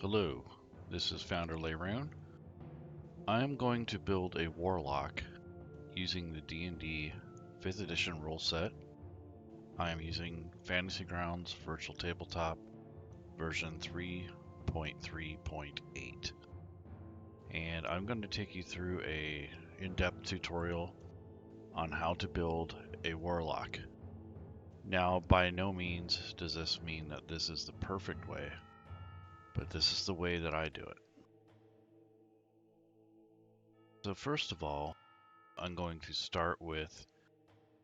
Hello, this is Founder Laerun. I'm going to build a Warlock using the D&D 5th edition rule set. I am using Fantasy Grounds Virtual Tabletop version 3.3.8. And I'm going to take you through a in-depth tutorial on how to build a Warlock. Now, by no means does this mean that this is the perfect way, but this is the way that I do it. So first of all, I'm going to start with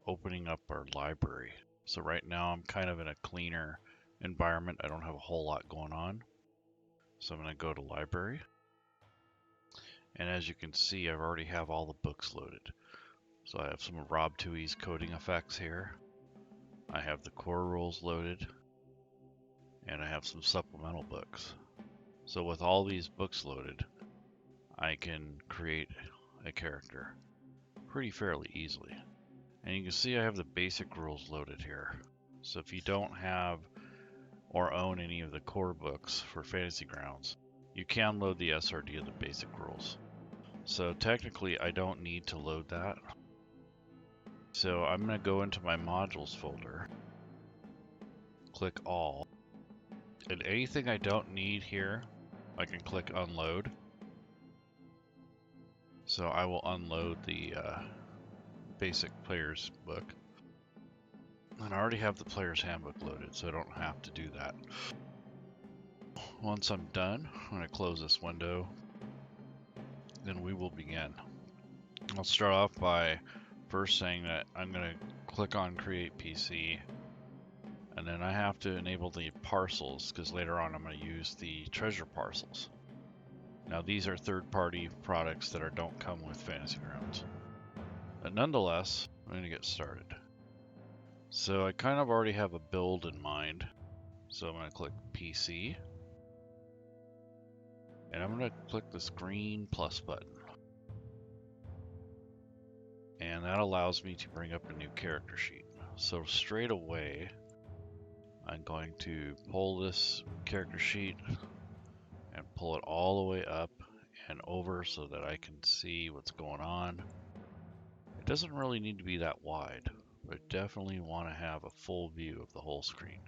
opening up our library. So right now I'm kind of in a cleaner environment. I don't have a whole lot going on. So I'm going to go to library. And as you can see, I already have all the books loaded. So I have some of Rob Tui's coding effects here. I have the core rules loaded. And I have some supplemental books. So with all these books loaded, I can create a character pretty fairly easily. And you can see I have the basic rules loaded here. So if you don't have or own any of the core books for Fantasy Grounds, you can load the SRD of the basic rules. So technically I don't need to load that. So I'm going to go into my modules folder, click all, and anything I don't need here, I can click unload. So I will unload the basic player's book. And I already have the player's handbook loaded, so I don't have to do that. Once I'm done, I'm going to close this window. Then we will begin. I'll start off by first saying that I'm going to click on Create PC. And then I have to enable the parcels, because later on I'm going to use the treasure parcels. Now these are third-party products that don't come with Fantasy Grounds. But nonetheless, I'm going to get started. So I kind of already have a build in mind. So I'm going to click PC. And I'm going to click this green plus button. And that allows me to bring up a new character sheet. So straight away, I'm going to pull this character sheet and pull it all the way up and over so that I can see what's going on. It doesn't really need to be that wide, but I definitely want to have a full view of the whole screen.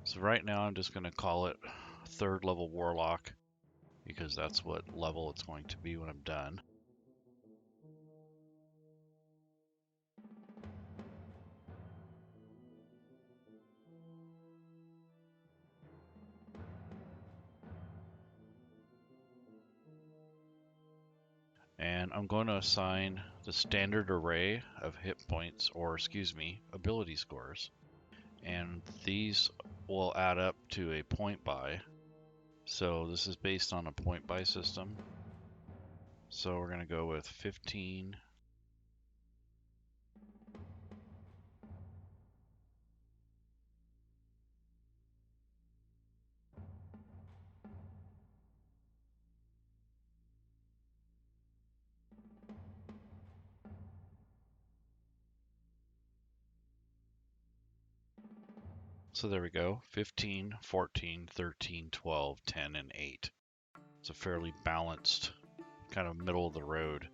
So right now I'm just going to call it 3rd level Warlock because that's what level it's going to be when I'm done. And I'm going to assign the standard array of hit points, or excuse me, ability scores. And these will add up to a point buy. So this is based on a point buy system. So we're going to go with 15. So there we go, 15, 14, 13, 12, 10, and 8. It's a fairly balanced, kind of middle of the road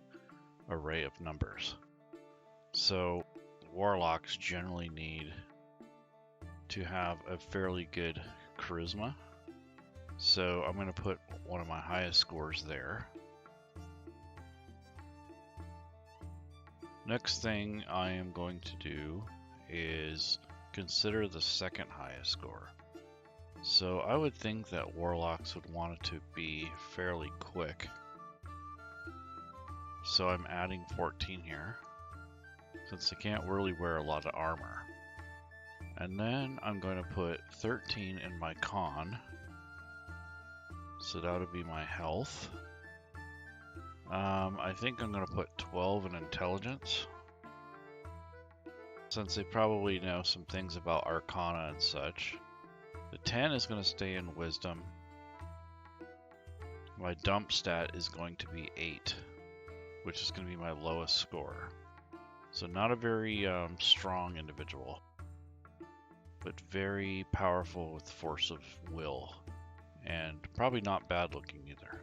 array of numbers. So Warlocks generally need to have a fairly good charisma. So I'm going to put one of my highest scores there. Next thing I am going to do is consider the second highest score. So I would think that Warlocks would want it to be fairly quick. So I'm adding 14 here, since I can't really wear a lot of armor. And then I'm going to put 13 in my con. So that would be my health. I think I'm going to put 12 in intelligence, since they probably know some things about arcana and such. The 10 is going to stay in wisdom. My dump stat is going to be 8, which is going to be my lowest score. So not a very strong individual, but very powerful with force of will and probably not bad looking either.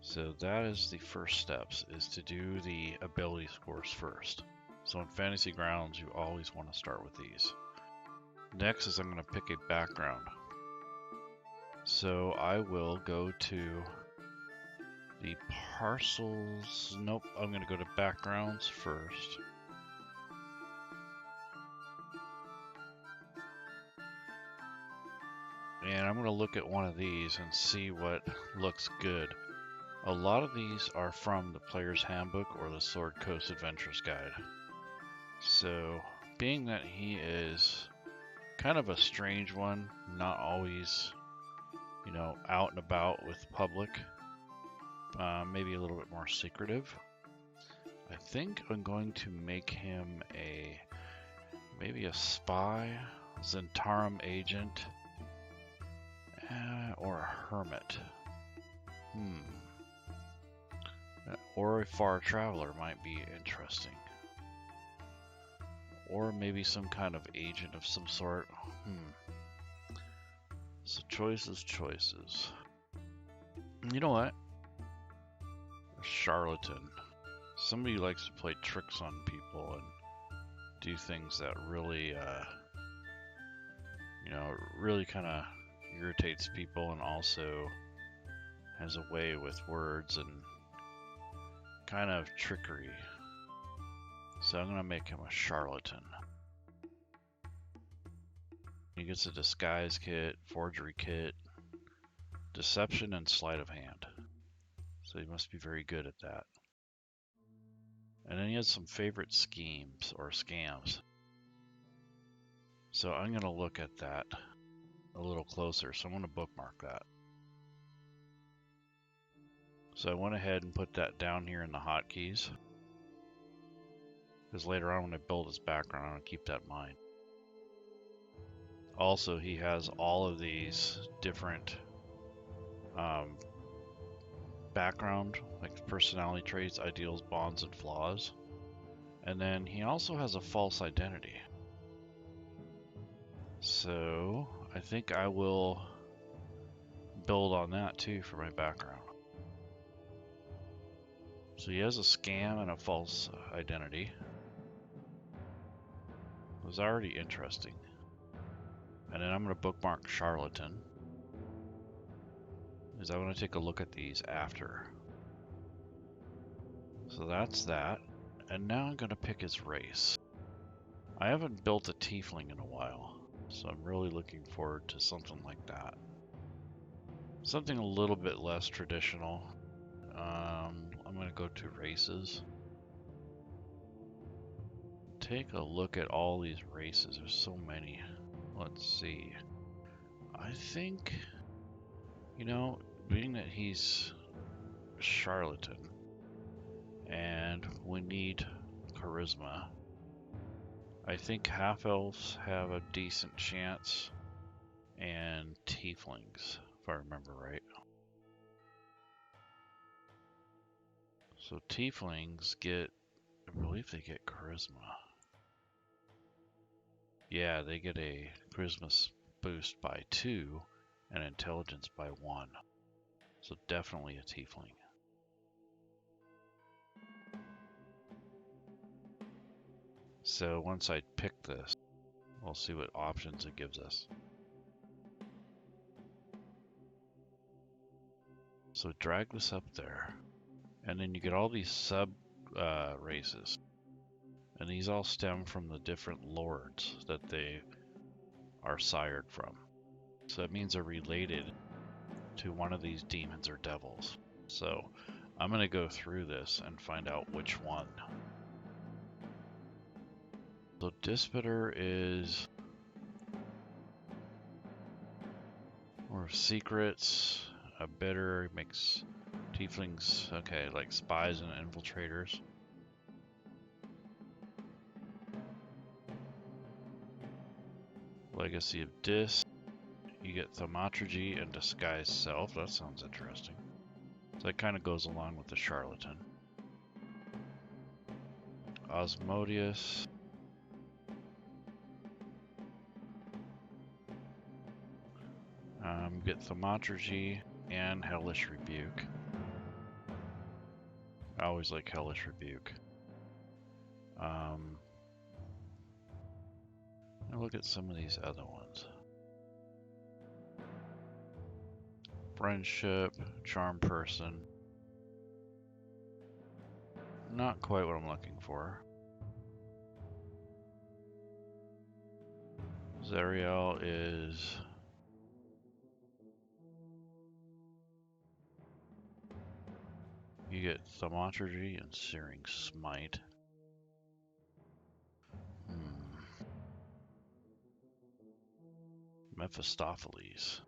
So that is the first steps, is to do the ability scores first. So in Fantasy Grounds, you always want to start with these. Next is I'm going to pick a background. So I will go to the parcels. Nope, I'm going to go to backgrounds first. And I'm going to look at one of these and see what looks good. A lot of these are from the Player's Handbook or the Sword Coast Adventurer's Guide. So, being that he is kind of a strange one, not always, you know, out and about with the public, maybe a little bit more secretive, I think I'm going to make him maybe a spy, Zentarum agent, or a hermit. Or a far traveler might be interesting. Or maybe some kind of agent of some sort. So choices. You know what? A charlatan. Somebody who likes to play tricks on people and do things that really, you know, really kind of irritates people, and also has a way with words and kind of trickery. So I'm going to make him a charlatan. He gets a disguise kit, forgery kit, deception, and sleight of hand. So he must be very good at that. And then he has some favorite schemes or scams. So I'm going to look at that a little closer. So I'm going to bookmark that. So I went ahead and put that down here in the hotkeys, because later on when I build his background, I'll keep that in mind. Also, he has all of these different background, like personality traits, ideals, bonds, and flaws. And then he also has a false identity. So I think I will build on that too for my background. So he has a scam and a false identity. It was already interesting. And then I'm going to bookmark charlatan, because I want to take a look at these after. So that's that. And now I'm going to pick his race. I haven't built a tiefling in a while, so I'm really looking forward to something like that. Something a little bit less traditional. I'm going to go to races. Take a look at all these races. There's so many. Let's see. I think, you know, being that he's a charlatan and we need charisma, I think half-elves have a decent chance, and tieflings, if I remember right. So tieflings get, I believe they get charisma. Yeah, they get a charisma boost by 2 and intelligence by 1. So definitely a tiefling. So once I pick this, we'll see what options it gives us. So drag this up there, and then you get all these sub races. And these all stem from the different lords that they are sired from. So it means they're related to one of these demons or devils. So I'm going to go through this and find out which one. So Disputer is more secrets. A bitter makes tieflings, okay, like spies and infiltrators. Legacy of Dis. You get thaumaturgy and disguise self. That sounds interesting. So that kind of goes along with the charlatan. Osmodeus. Get Thaumaturgy and Hellish Rebuke. I always like Hellish Rebuke. Now look at some of these other ones. Friendship, Charm Person. Not quite what I'm looking for. Zariel is... You get Thaumaturgy and Searing Smite. Mephistopheles.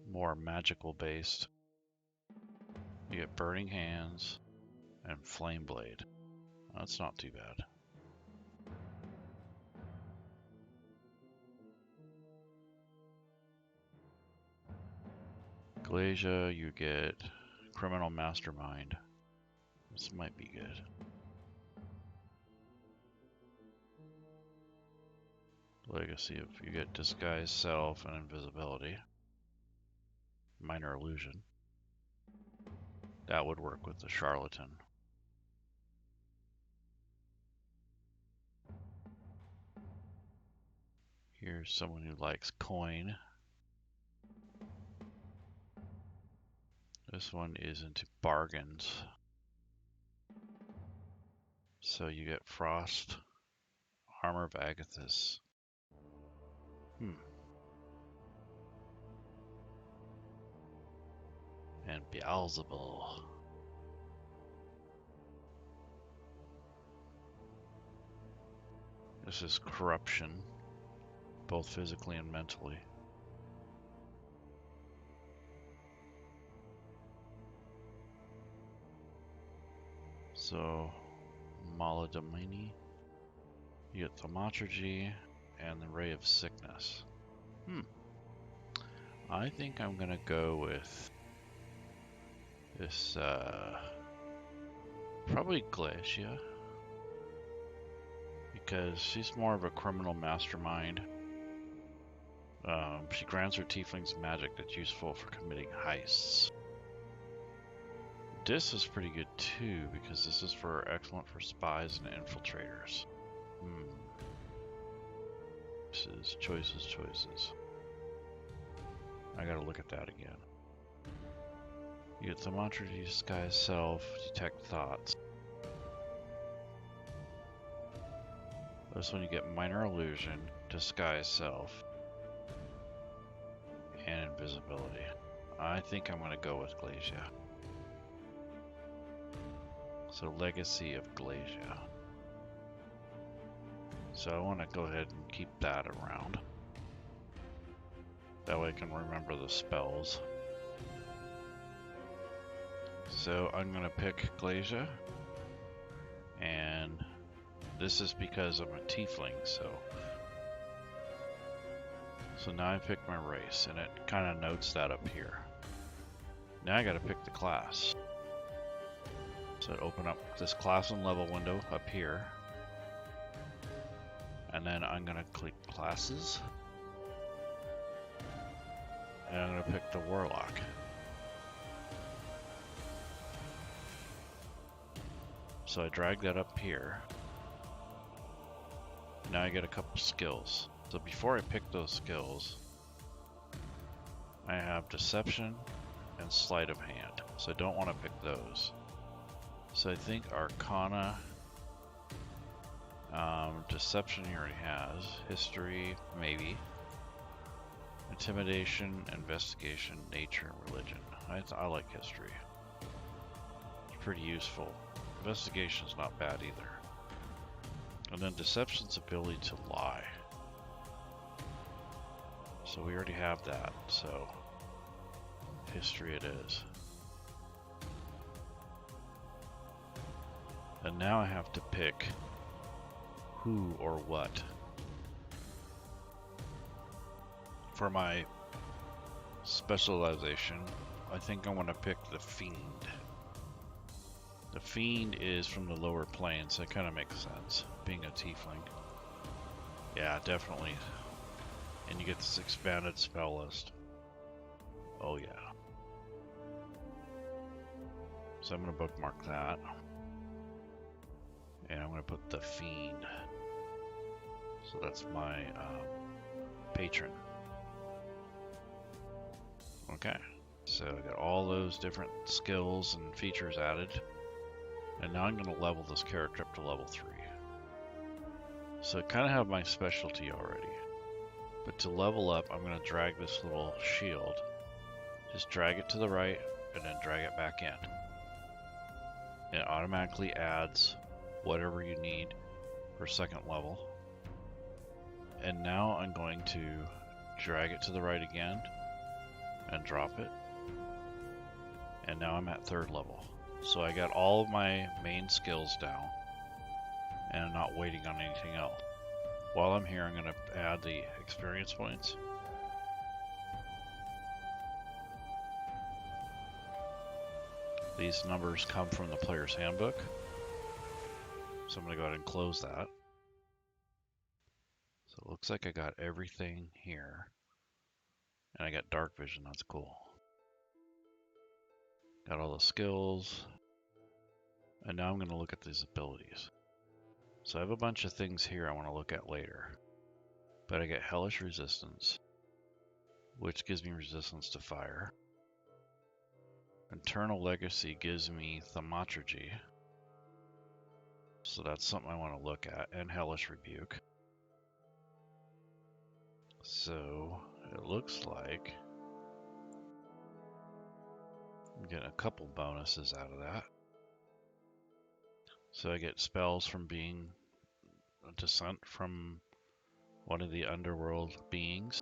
More magical based. You get Burning Hands and Flame Blade. That's not too bad. Glacia, you get Criminal Mastermind. This might be good. Legacy, if you get Disguise Self and Invisibility. Minor Illusion. That would work with the Charlatan. Here's someone who likes coin. This one is into bargains. So you get Frost, Armor of Agathis. And Beelzebul. This is corruption, both physically and mentally. So, Maladamini, you get Thaumaturgy and the Ray of Sickness. I think I'm gonna go with this, probably Glacia, because she's more of a criminal mastermind. She grants her tieflings magic that's useful for committing heists. This is pretty good too, because this is excellent for spies and infiltrators. This is choices. I gotta look at that again. You get Thaumaturgy, Disguise Self, Detect Thoughts. This one you get Minor Illusion, Disguise Self, and Invisibility. I think I'm gonna go with Glacia. So Legacy of Glacia. So I want to go ahead and keep that around. That way I can remember the spells. So I'm going to pick Glacia. And this is because I'm a tiefling, so now I pick my race, and it kind of notes that up here. Now I got to pick the class. So open up this class and level window up here. And then I'm going to click classes. And I'm going to pick the Warlock. So I drag that up here. Now I get a couple skills. So before I pick those skills, I have Deception and Sleight of Hand. So I don't want to pick those. So I think Arcana, Deception he already has, History, maybe, Intimidation, Investigation, Nature, and Religion. I like History. It's pretty useful. Investigation's not bad either. And then Deception's ability to lie. So we already have that, so History it is. And now I have to pick who or what. For my specialization, I think I want to pick the Fiend. The Fiend is from the lower planes, so it kind of makes sense, being a tiefling. Yeah, definitely and you get this expanded spell list. Oh yeah. So I'm going to bookmark that. And I'm going to put the Fiend. So that's my patron. Okay. So I got all those different skills and features added. And now I'm going to level this character up to level 3. So I kind of have my specialty already. But to level up, I'm going to drag this little shield. Just drag it to the right and then drag it back in. It automatically adds whatever you need for second level. And now I'm going to drag it to the right again and drop it. And now I'm at 3rd level. So I got all of my main skills down and I'm not waiting on anything else. While I'm here, I'm going to add the experience points. These numbers come from the player's handbook. So I'm going to go ahead and close that. So it looks like I got everything here. And I got dark vision, that's cool. Got all the skills. And now I'm going to look at these abilities. So I have a bunch of things here I want to look at later. But I get Hellish Resistance, which gives me resistance to fire. Eternal Legacy gives me Thaumaturgy. So that's something I want to look at. And Hellish Rebuke. So it looks like I'm getting a couple bonuses out of that. So I get spells from being a descent from one of the underworld beings.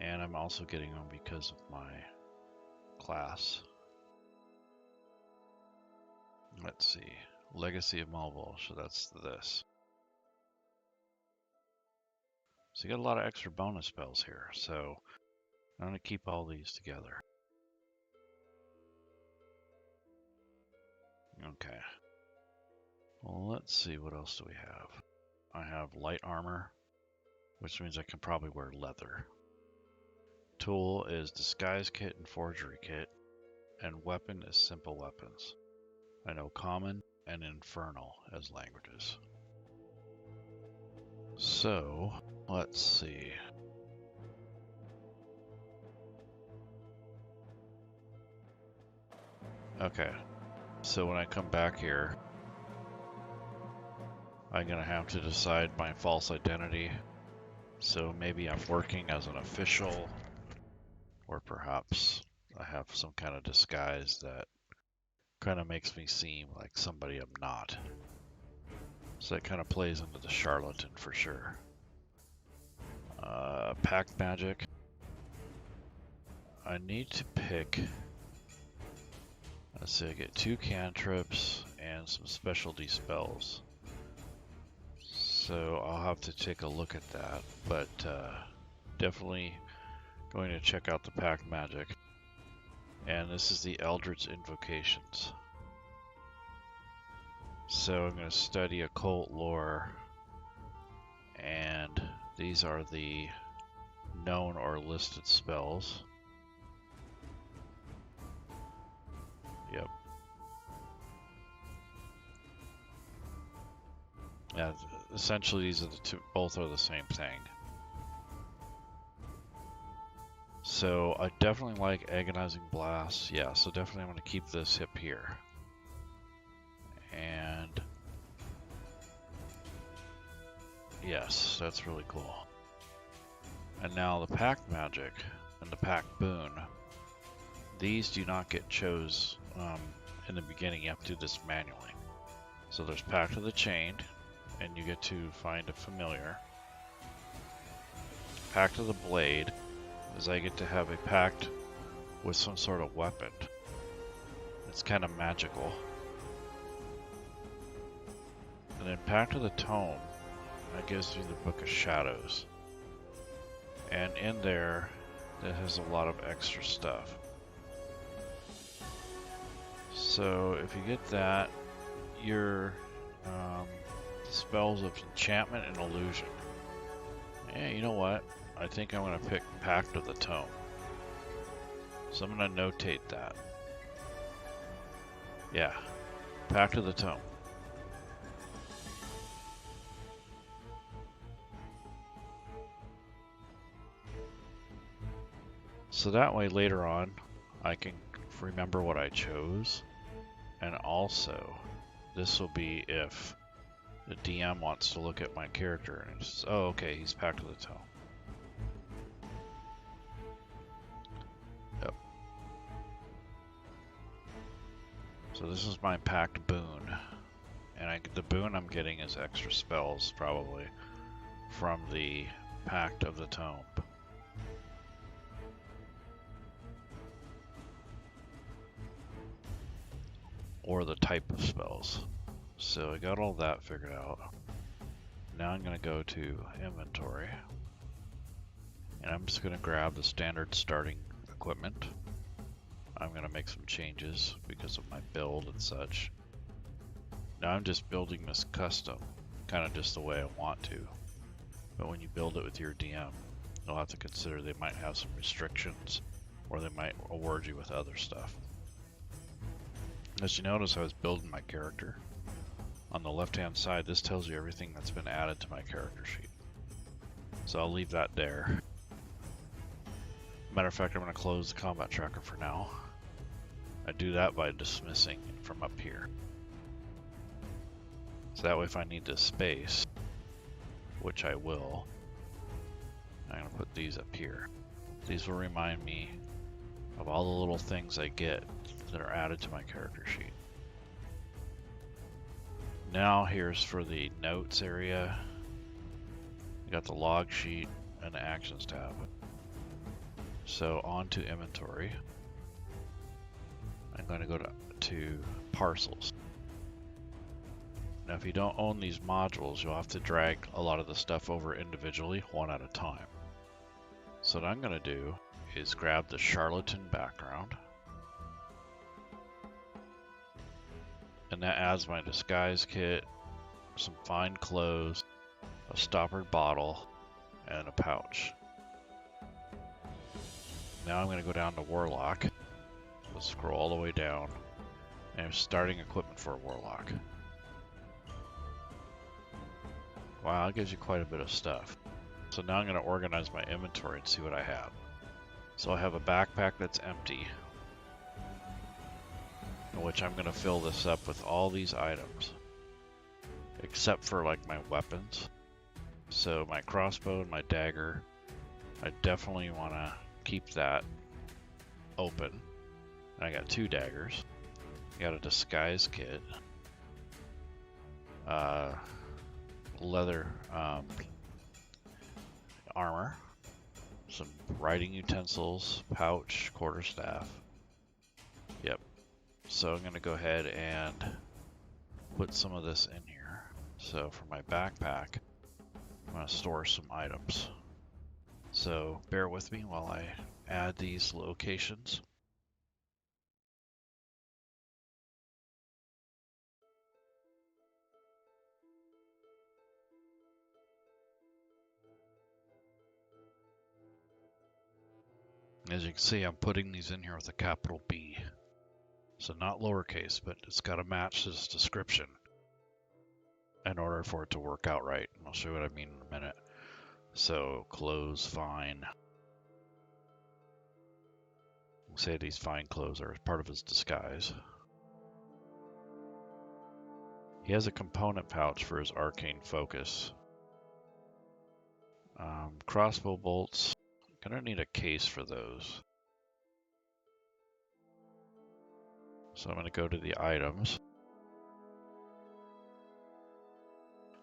And I'm also getting them because of my class. Let's see. Legacy of Mulvul, so that's this. So you got a lot of extra bonus spells here, so I'm going to keep all these together. Okay. Well, let's see, what else do we have? I have light armor, which means I can probably wear leather. Tool is disguise kit and forgery kit, and weapon is simple weapons. I know common and infernal as languages. So, let's see. Okay, so when I come back here, I'm gonna have to decide my false identity. So maybe I'm working as an official, or perhaps I have some kind of disguise that kind of makes me seem like somebody I'm not. So that kind of plays into the charlatan for sure. Pact magic. I need to pick, let's see, I get 2 cantrips and some specialty spells. So I'll have to take a look at that, but definitely going to check out the Pact magic. And this is the Eldritch Invocations. So I'm going to study occult lore, and these are the known or listed spells. Yep. Yeah, essentially these are the two, both are the same thing. So I definitely like Agonizing Blast. Yeah, so definitely I'm going to keep this hip here. And yes, that's really cool. And now the Pact magic and the Pact boon. These do not get chose in the beginning. You have to do this manually. So there's Pact of the Chained, and you get to find a familiar. Pact of the Blade is I get to have a pact with some sort of weapon. It's kind of magical. And then Pact of the Tome, that gives you the Book of Shadows. And in there, it has a lot of extra stuff. So if you get that, your spells of enchantment and illusion. Yeah, you know what? I think I'm going to pick Pact of the Tome. So I'm going to notate that. Yeah, Pact of the Tome. So that way later on, I can remember what I chose. And also, this will be if the DM wants to look at my character and it's, oh, okay, he's Pact of the Tome. Yep. So this is my Pact boon. And the boon I'm getting is extra spells, probably, from the Pact of the Tome. Or the type of spells. So I got all that figured out. Now I'm going to go to inventory. And I'm just going to grab the standard starting equipment. I'm going to make some changes because of my build and such. Now I'm just building this custom, kind of just the way I want to. But when you build it with your DM, you'll have to consider they might have some restrictions, or they might award you with other stuff. As you notice, I was building my character. On the left-hand side, this tells you everything that's been added to my character sheet. So I'll leave that there. Matter of fact, I'm going to close the combat tracker for now. I do that by dismissing from up here. So that way if I need this space, which I will, I'm going to put these up here. These will remind me of all the little things I get that are added to my character sheet. Now here's for the notes area. You got the log sheet and the actions tab. So on to inventory. I'm going to go to parcels. Now if you don't own these modules, you'll have to drag a lot of the stuff over individually, one at a time. So what I'm going to do is grab the charlatan background. And that adds my disguise kit, some fine clothes, a stoppered bottle, and a pouch. Now I'm going to go down to Warlock. Let's scroll all the way down. And I'm starting equipment for a Warlock. Wow, that gives you quite a bit of stuff. So now I'm going to organize my inventory and see what I have. So I have a backpack that's empty, in which I'm going to fill this up with all these items, except for like my weapons. So my crossbow and my dagger, I definitely want to keep that open. And I got 2 daggers. I got a disguise kit, leather armor, some writing utensils, pouch, quarterstaff. Yep. So I'm going to go ahead and put some of this in here. So for my backpack, I'm going to store some items. So bear with me while I add these locations. As you can see, I'm putting these in here with a capital B. So not lowercase, but it's got to match this description in order for it to work out right. And I'll show you what I mean in a minute. So clothes, fine. Say these fine clothes are part of his disguise. He has a component pouch for his arcane focus. Crossbow bolts. Gonna need a case for those. So I'm gonna go to the items.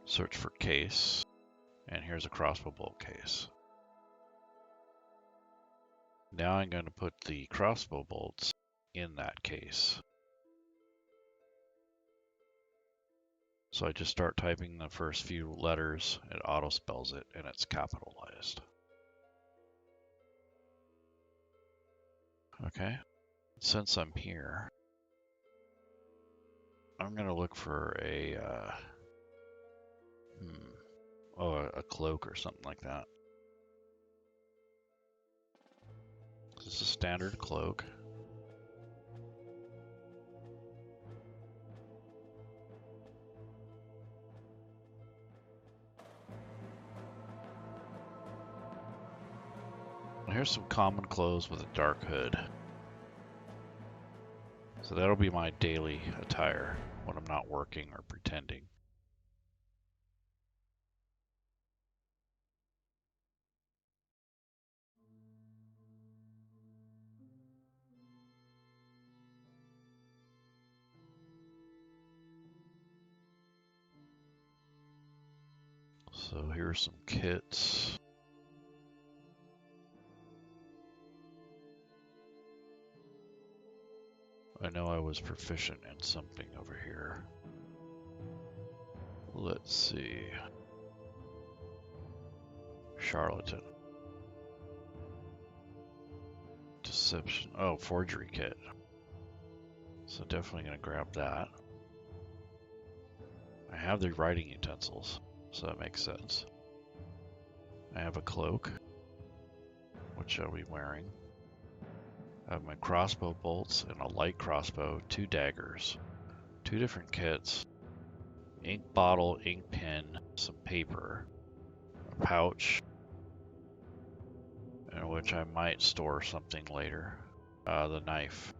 Search for case. And here's a crossbow bolt case. Now I'm going to put the crossbow bolts in that case. So I just start typing the first few letters, it auto spells it, and it's capitalized. Okay, since I'm here, I'm going to look for a cloak or something like that. This is a standard cloak. Here's some common clothes with a dark hood. So that'll be my daily attire when I'm not working or pretending. So here's some kits. I know I was proficient in something over here. Let's see. Charlatan. Deception. Oh, forgery kit. So definitely gonna grab that. I have the writing utensils, so that makes sense. I have a cloak, which I'll be wearing. I have my crossbow bolts and a light crossbow, 2 daggers, 2 different kits, ink bottle, ink pen, some paper, a pouch, in which I might store something later. The knife.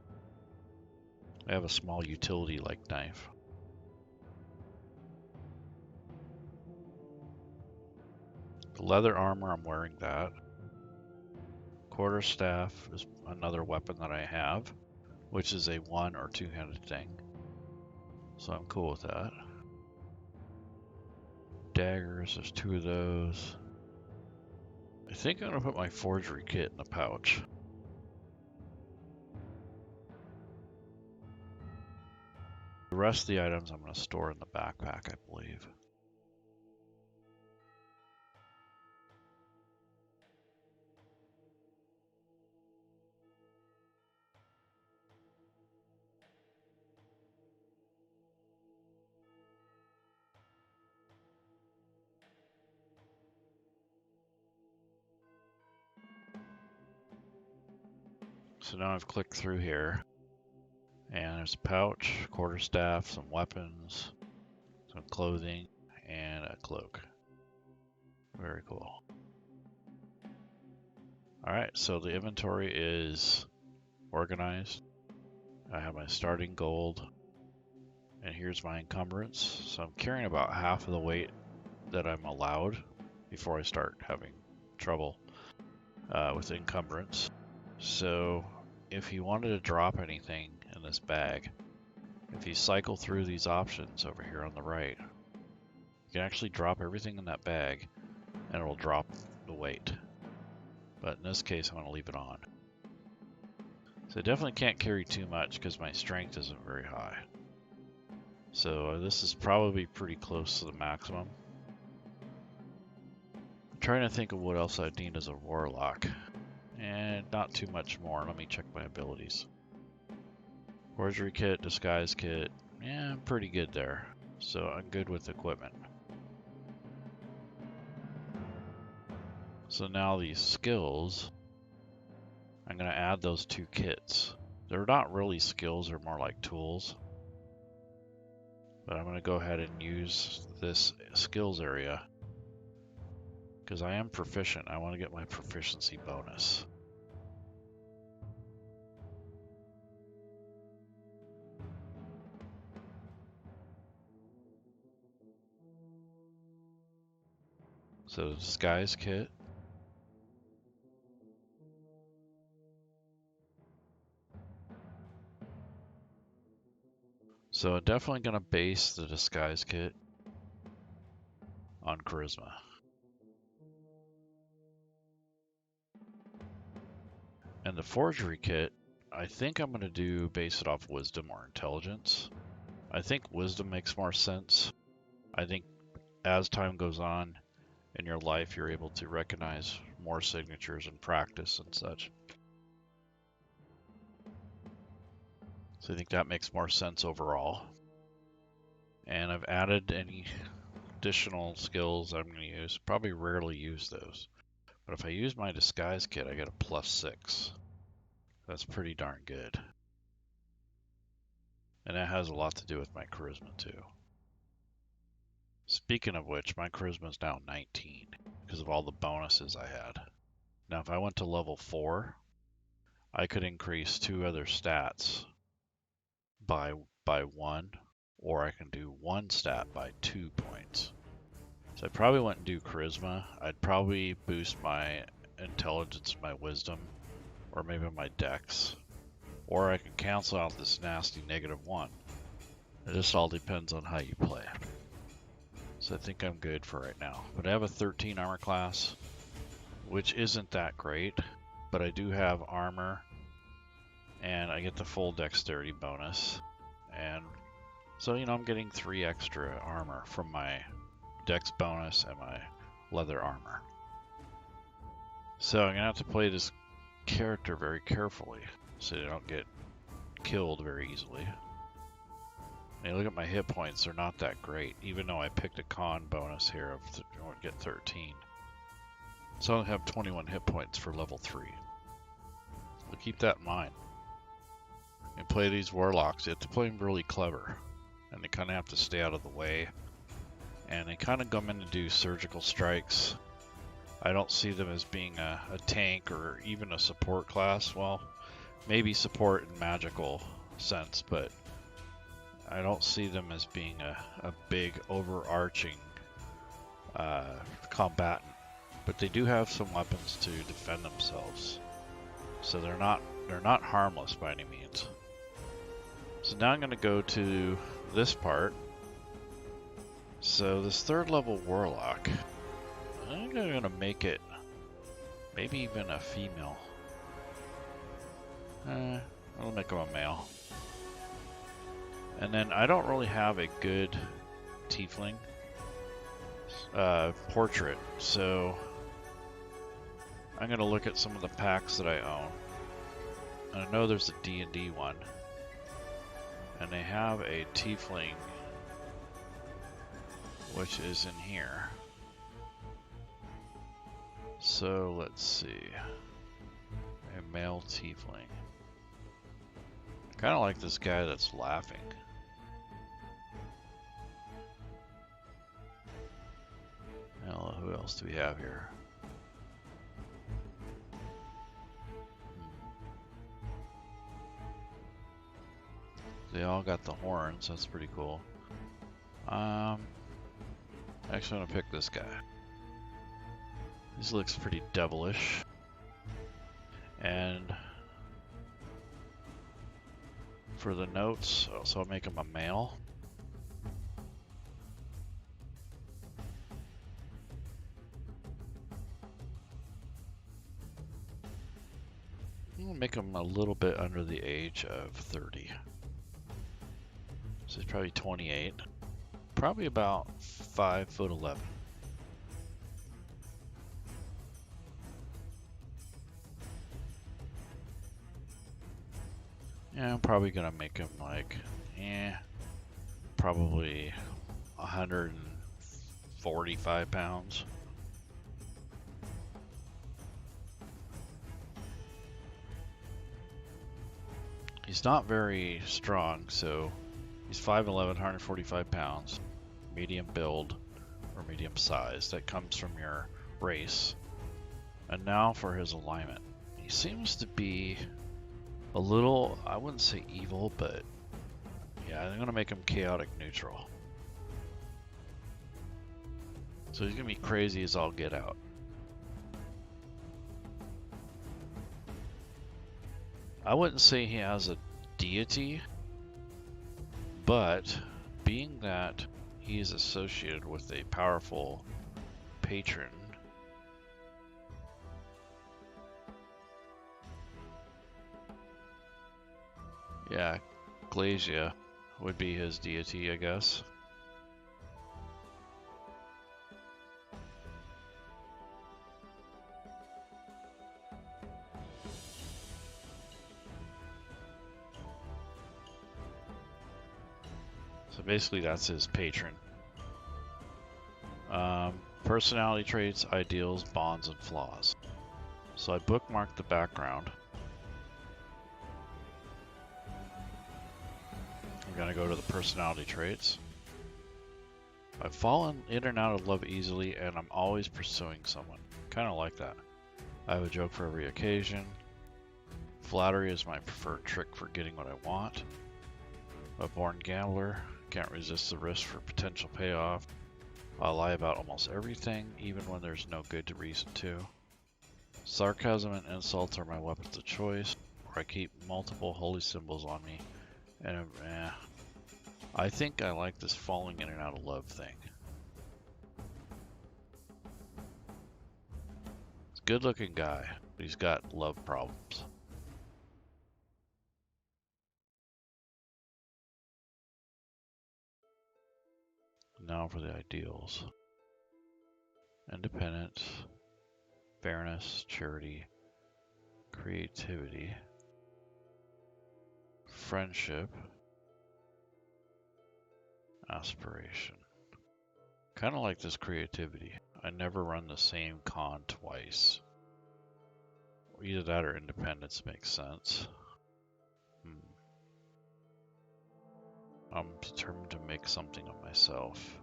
I have a small utility-like knife. The leather armor, I'm wearing that. Quarterstaff is another weapon that I have, which is a 1- or 2-handed thing. So I'm cool with that. Daggers, there's 2 of those. I think I'm gonna put my forgery kit in the pouch. The rest of the items I'm gonna store in the backpack, I believe. So now I've clicked through here, and there's a pouch, quarterstaff, some weapons, some clothing, and a cloak. Very cool. Alright, so the inventory is organized. I have my starting gold, and here's my encumbrance. So I'm carrying about half of the weight that I'm allowed before I start having trouble with encumbrance. So if you wanted to drop anything in this bag, if you cycle through these options over here on the right, you can actually drop everything in that bag and it'll drop the weight. But in this case, I'm going to leave it on. So I definitely can't carry too much because my strength isn't very high. So this is probably pretty close to the maximum. I'm trying to think of what else I'd need as a warlock. And not too much more. Let me check my abilities. Forgery kit, disguise kit. Yeah, I'm pretty good there. So I'm good with equipment. So now these skills, I'm going to add those 2 kits. They're not really skills, they're more like tools. But I'm going to go ahead and use this skills area because I am proficient. I want to get my proficiency bonus. So the disguise kit. So I'm definitely going to base the disguise kit on charisma. And the forgery kit, I think I'm going to base it off wisdom or intelligence. I think wisdom makes more sense. I think as time goes on in your life, you're able to recognize more signatures and practice and such. So I think that makes more sense overall. And I've added any additional skills I'm going to use. Probably rarely use those. But if I use my disguise kit, I get a +6. That's pretty darn good. And that has a lot to do with my charisma too. Speaking of which, my charisma is now 19 because of all the bonuses I had. Now if I went to level 4, I could increase 2 other stats by 1, or I can do 1 stat by 2 points. So I probably wouldn't do charisma. I'd probably boost my intelligence, my wisdom, or maybe my dex. Or I can cancel out this nasty -1. It just all depends on how you play. So I think I'm good for right now. But I have a 13 armor class, which isn't that great, but I do have armor, and I get the full dexterity bonus. And so, you know, I'm getting 3 extra armor from my dex bonus and my leather armor. So I'm gonna have to play this character very carefully so they don't get killed very easily. And look at my hit points, they're not that great, even though I picked a con bonus here of get 13. So I only have 21 hit points for level 3. So keep that in mind. And play these warlocks, you have to play them really clever. And they kind of have to stay out of the way. And they kind of come in to do surgical strikes. I don't see them as being a tank or even a support class. Well, maybe support in magical sense, but I don't see them as being a big overarching combatant. But they do have some weapons to defend themselves, so they're not harmless by any means. So now I'm going to go to this part. So this 3rd level warlock, I think I'm going to make it maybe even a female. I'll make him a male. And then I don't really have a good tiefling portrait, so I'm going to look at some of the packs that I own. And I know there's a D&D one, and they have a tiefling, which is in here. So let's see, a male tiefling. Kind of like this guy that's laughing. Now, who else do we have here? They all got the horns, that's pretty cool. Actually, I'm gonna pick this guy. This looks pretty devilish. And for the notes, so I'll make him a male. I'm gonna make him a little bit under the age of 30. So he's probably 28. Probably about 5'11". Yeah, I'm probably gonna make him like, probably 145 pounds. He's not very strong, so he's 5'11", 145 pounds, medium build or medium size. That comes from your race. And now for his alignment. He seems to be a little, I wouldn't say evil, but yeah, I'm gonna make him chaotic neutral. So he's gonna be crazy as all get out. I wouldn't say he has a deity, but being that he is associated with a powerful patron, yeah, Glacia would be his deity, I guess. So basically that's his patron. Personality traits, ideals, bonds, and flaws. So I bookmarked the background. I'm gonna go to the personality traits. I've fallen in and out of love easily, and I'm always pursuing someone. Kind of like that. I have a joke for every occasion. Flattery is my preferred trick for getting what I want. A born gambler, can't resist the risk for potential payoff. I lie about almost everything, even when there's no good reason to. Sarcasm and insults are my weapons of choice, or I keep multiple holy symbols on me, and I think I like this falling in and out of love thing. He's a good looking guy, but he's got love problems. Now for the ideals. Independence, fairness, charity, creativity, friendship, aspiration. Kind of like this creativity. I never run the same con twice. Either that or independence makes sense. I'm determined to make something of myself.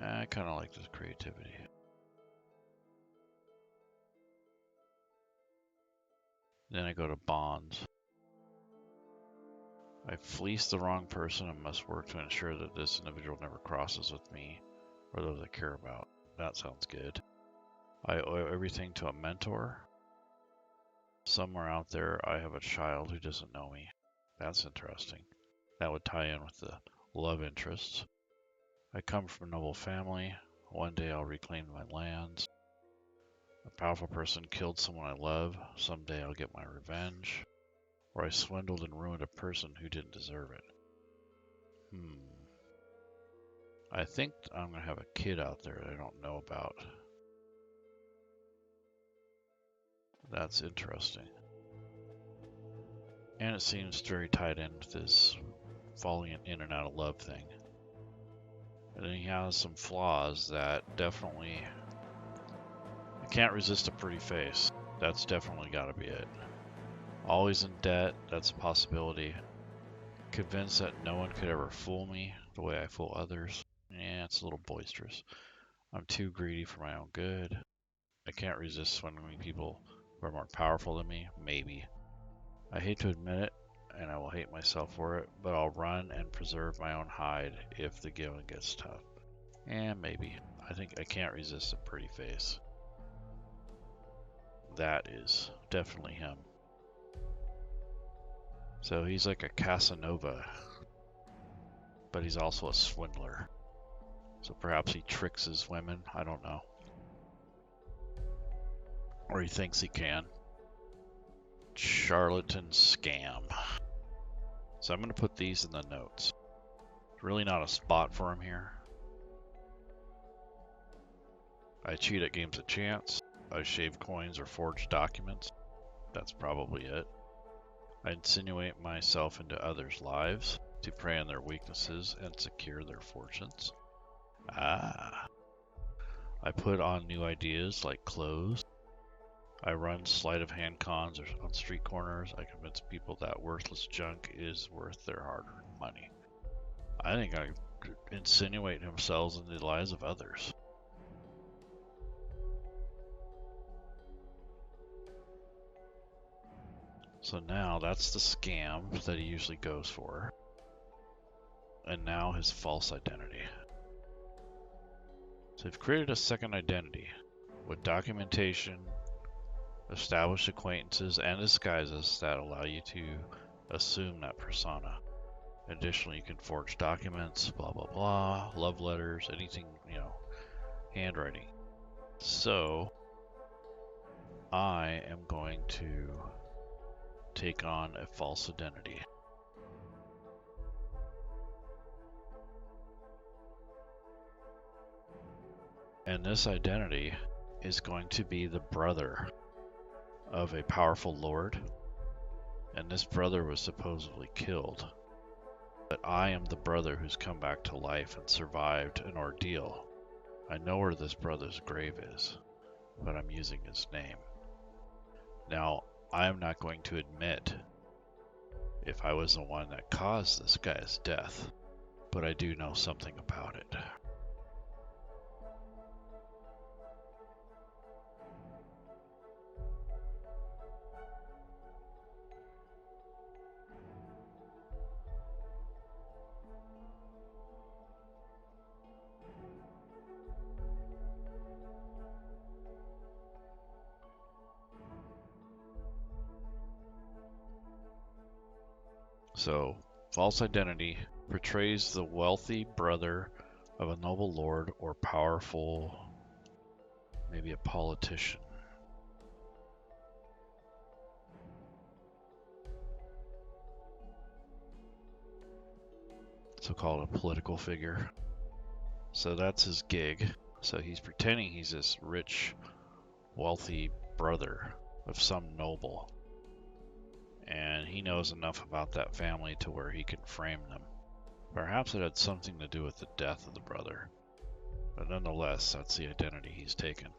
I kind of like this creativity. Then I go to bonds. I fleece the wrong person and must work to ensure that this individual never crosses with me or those I care about. That sounds good. I owe everything to a mentor. Somewhere out there I have a child who doesn't know me. That's interesting. That would tie in with the love interests. I come from a noble family. One day I'll reclaim my lands. A powerful person killed someone I love. Someday I'll get my revenge. Or I swindled and ruined a person who didn't deserve it. I think I'm going to have a kid out there that I don't know about. That's interesting. And it seems very tied in with this falling in and out of love thing. And then he has some flaws that definitely... I can't resist a pretty face. That's definitely got to be it. Always in debt, that's a possibility. Convinced that no one could ever fool me the way I fool others. Yeah, it's a little boisterous. I'm too greedy for my own good. I can't resist swindling people who are more powerful than me. Maybe. I hate to admit it, and I will hate myself for it, but I'll run and preserve my own hide if the going gets tough. And maybe. I think I can't resist a pretty face. That is definitely him. So he's like a Casanova, but he's also a swindler. So perhaps he tricks his women, I don't know. Or he thinks he can. Charlatan scam. So I'm going to put these in the notes. There's really not a spot for him here. I cheat at games of chance. I shave coins or forge documents. That's probably it. I insinuate myself into others' lives to prey on their weaknesses and secure their fortunes. I put on new ideas like clothes. I run sleight of hand cons on street corners. I convince people that worthless junk is worth their hard-earned money. I think I insinuate themselves into the lives of others. So now that's the scam that he usually goes for. And now his false identity. So they've created a second identity with documentation, established acquaintances, and disguises that allow you to assume that persona. Additionally, you can forge documents, blah blah blah, love letters, anything, handwriting. So I am going to take on a false identity. And this identity is going to be the brother of a powerful lord. And this brother was supposedly killed. But I am the brother who's come back to life and survived an ordeal. I know where this brother's grave is, but I'm using his name. Now, I am not going to admit if I was the one that caused this guy's death, but I do know something about it. So, false identity portrays the wealthy brother of a noble lord or powerful, maybe a politician. So called a political figure. So that's his gig. So he's pretending he's this rich, wealthy brother of some noble. And he knows enough about that family to where he can frame them. Perhaps it had something to do with the death of the brother. But nonetheless, that's the identity he's taken.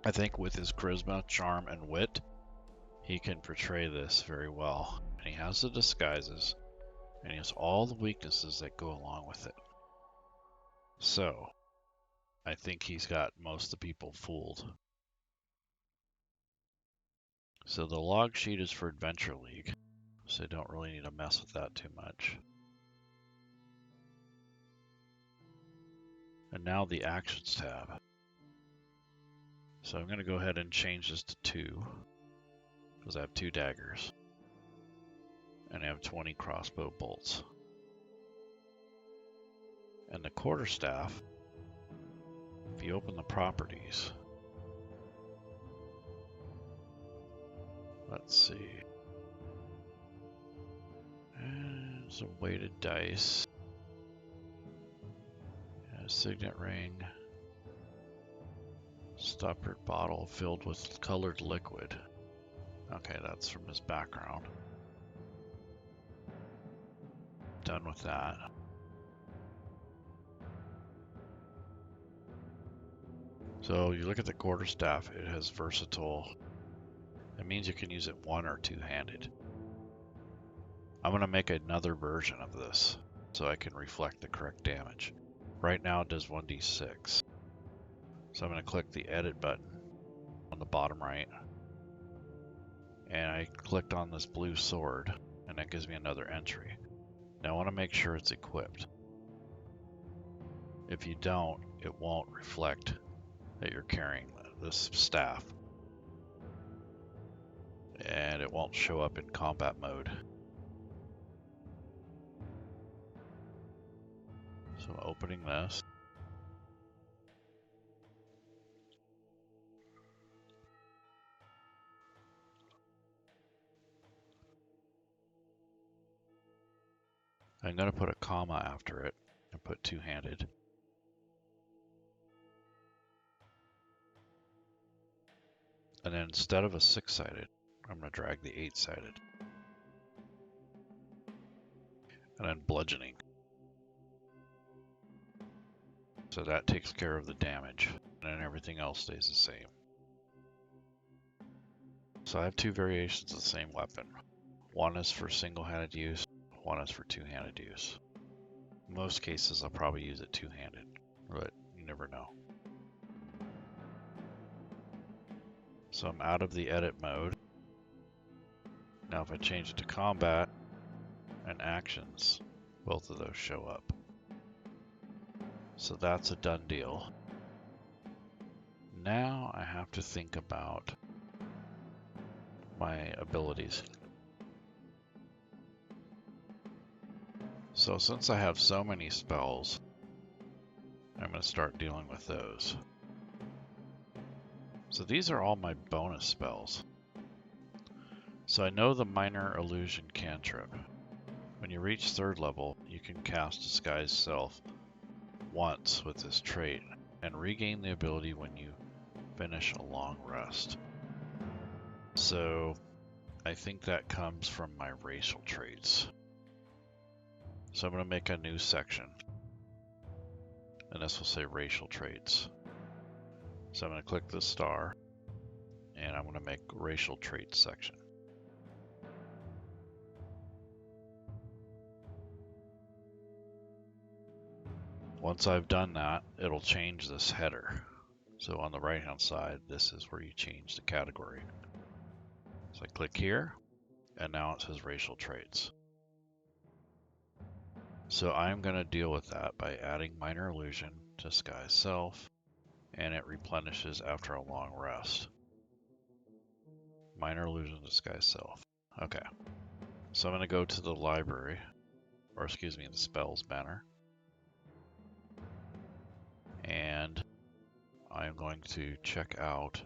I think with his charisma, charm, and wit, he can portray this very well. And he has the disguises, and he has all the weaknesses that go along with it. So, I think he's got most of the people fooled. So the log sheet is for Adventure League, so you don't really need to mess with that too much. And now the Actions tab. So I'm going to go ahead and change this to 2, because I have 2 daggers. And I have 20 crossbow bolts. And the quarterstaff, if you open the properties, let's see. And some weighted dice. And a signet ring. Stoppered bottle filled with colored liquid. Okay, that's from his background. Done with that. So you look at the quarterstaff, it has versatile. It means you can use it one or two-handed. I'm going to make another version of this so I can reflect the correct damage. Right now it does 1d6. So I'm going to click the edit button on the bottom right. And I clicked on this blue sword and that gives me another entry. Now I want to make sure it's equipped. If you don't, it won't reflect that you're carrying this staff. And it won't show up in combat mode. So opening this. I'm going to put a comma after it and put two-handed. And then instead of a 6-sided, I'm going to drag the 8-sided. And then bludgeoning. So that takes care of the damage, and then everything else stays the same. So I have 2 variations of the same weapon. One is for single-handed use, one is for two-handed use. In most cases I'll probably use it two-handed, but you never know. So I'm out of the edit mode. Now if I change it to combat and actions, both of those show up. So that's a done deal. Now I have to think about my abilities. So since I have so many spells, I'm going to start dealing with those. So these are all my bonus spells. So I know the minor illusion cantrip. When you reach 3rd level, you can cast Disguise Self once with this trait and regain the ability when you finish a long rest. So I think that comes from my racial traits. So I'm going to make a new section. And this will say racial traits. So I'm going to click the star and I'm going to make racial traits section. Once I've done that, it'll change this header. So on the right hand side, this is where you change the category. So I click here, and now it says racial traits. So I'm going to deal with that by adding minor illusion, disguise self, and it replenishes after a long rest. Minor illusion, disguise self. Okay. So I'm going to go to the library, or excuse me, the spells banner. And I'm going to check out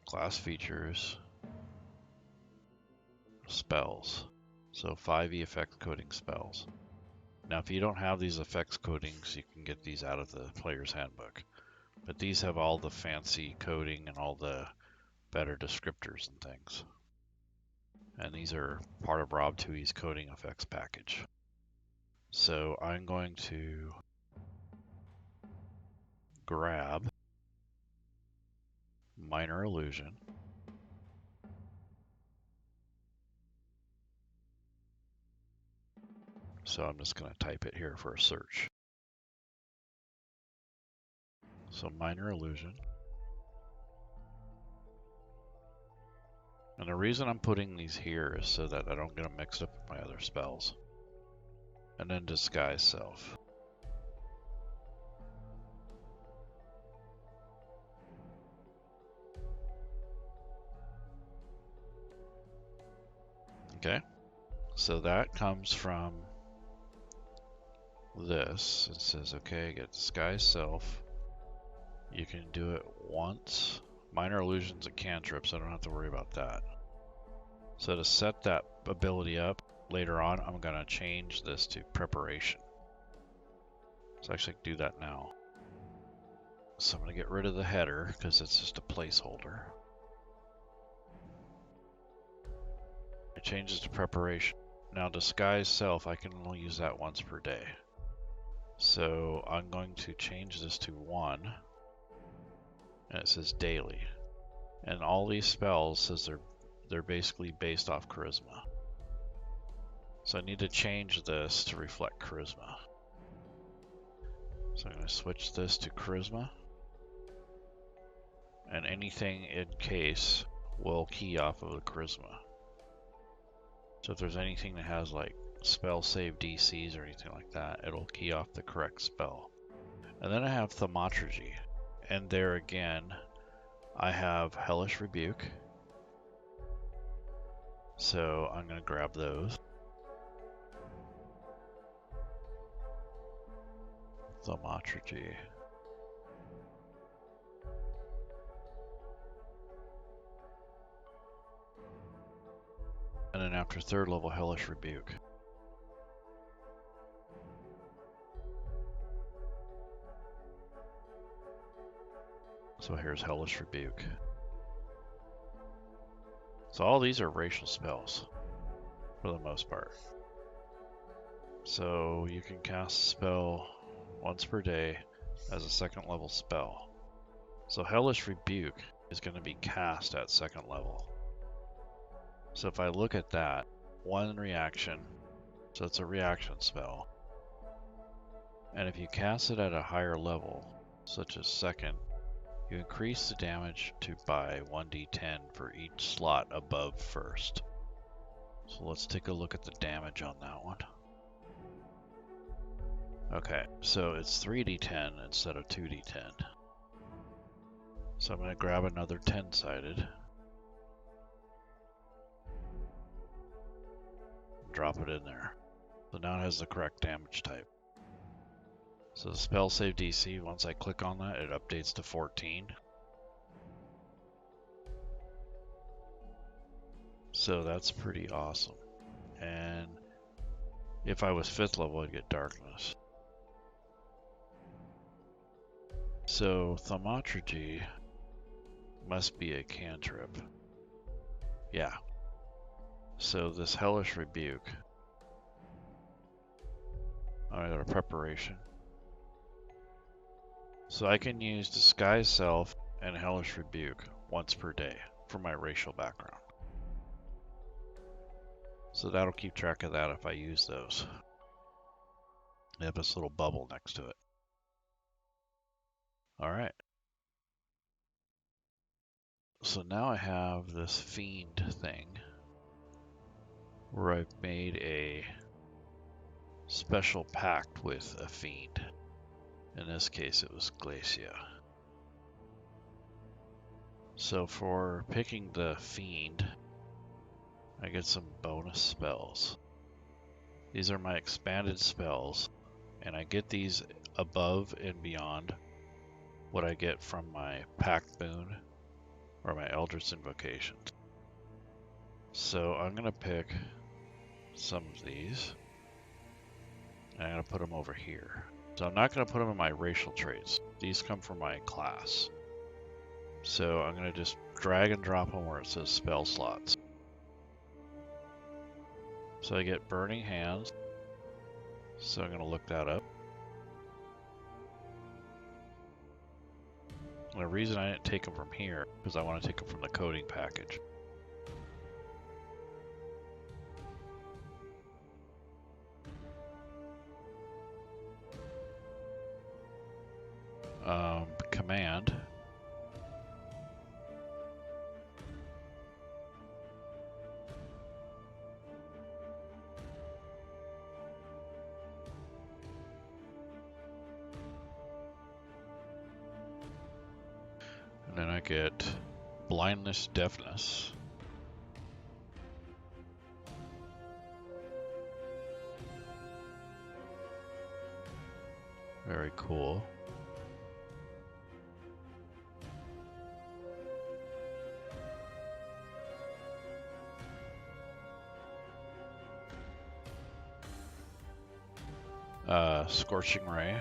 class features, spells. So 5e effect coding spells. Now if you don't have these effects codings, you can get these out of the player's handbook. But these have all the fancy coding and all the better descriptors and things. And these are part of Rob 2E's coding effects package. So I'm going to grab minor illusion. So I'm just going to type it here for a search. So minor illusion. And the reason I'm putting these here is so that I don't get them mixed up with my other spells. And then disguise self. Okay, so that comes from this. It says, okay, get disguise self. You can do it once. Minor illusions and cantrips, I don't have to worry about that. So to set that ability up later on, I'm going to change this to preparation. So actually do that now. So I'm going to get rid of the header because it's just a placeholder. It changes to preparation. Now disguise self, I can only use that once per day. So I'm going to change this to 1. And it says daily. And all these spells says they're basically based off charisma. So I need to change this to reflect charisma. So I'm going to switch this to charisma. And anything in case will key off of the charisma. So if there's anything that has like spell save DCs or anything like that, it'll key off the correct spell. And then I have thaumaturgy. And there again, I have hellish rebuke. So I'm going to grab those. Thaumaturgy. And then after 3rd level, hellish rebuke. So here's hellish rebuke. So all these are racial spells for the most part. So you can cast a spell once per day as a 2nd level spell. So hellish rebuke is going to be cast at 2nd level. So if I look at that, 1 reaction, so it's a reaction spell. And if you cast it at a higher level, such as 2nd, you increase the damage by 1d10 for each slot above 1st. So let's take a look at the damage on that one. Okay, so it's 3d10 instead of 2d10. So I'm going to grab another 10-sided. Drop it in there. So now it has the correct damage type. So the spell save DC, once I click on that, it updates to 14. So that's pretty awesome. And if I was 5th level, I'd get darkness. So thaumaturgy must be a cantrip. Yeah. So this hellish rebuke. I got a preparation. So I can use disguise self and hellish rebuke once per day for my racial background. So that'll keep track of that if I use those. They have this little bubble next to it. All right. So now I have this fiend thing where I've made a special pact with a fiend. In this case, it was Glacia. So for picking the fiend, I get some bonus spells. These are my expanded spells, and I get these above and beyond what I get from my Pact boon or my Eldritch invocations. So I'm going to pick some of these, and I'm going to put them over here. So I'm not going to put them in my racial traits. These come from my class. So I'm going to just drag and drop them where it says spell slots. So I get Burning Hands. So I'm going to look that up. And the reason I didn't take them from here, because I want to take them from the coding package. Command. And then I get blindness, deafness. Very cool. Scorching Ray.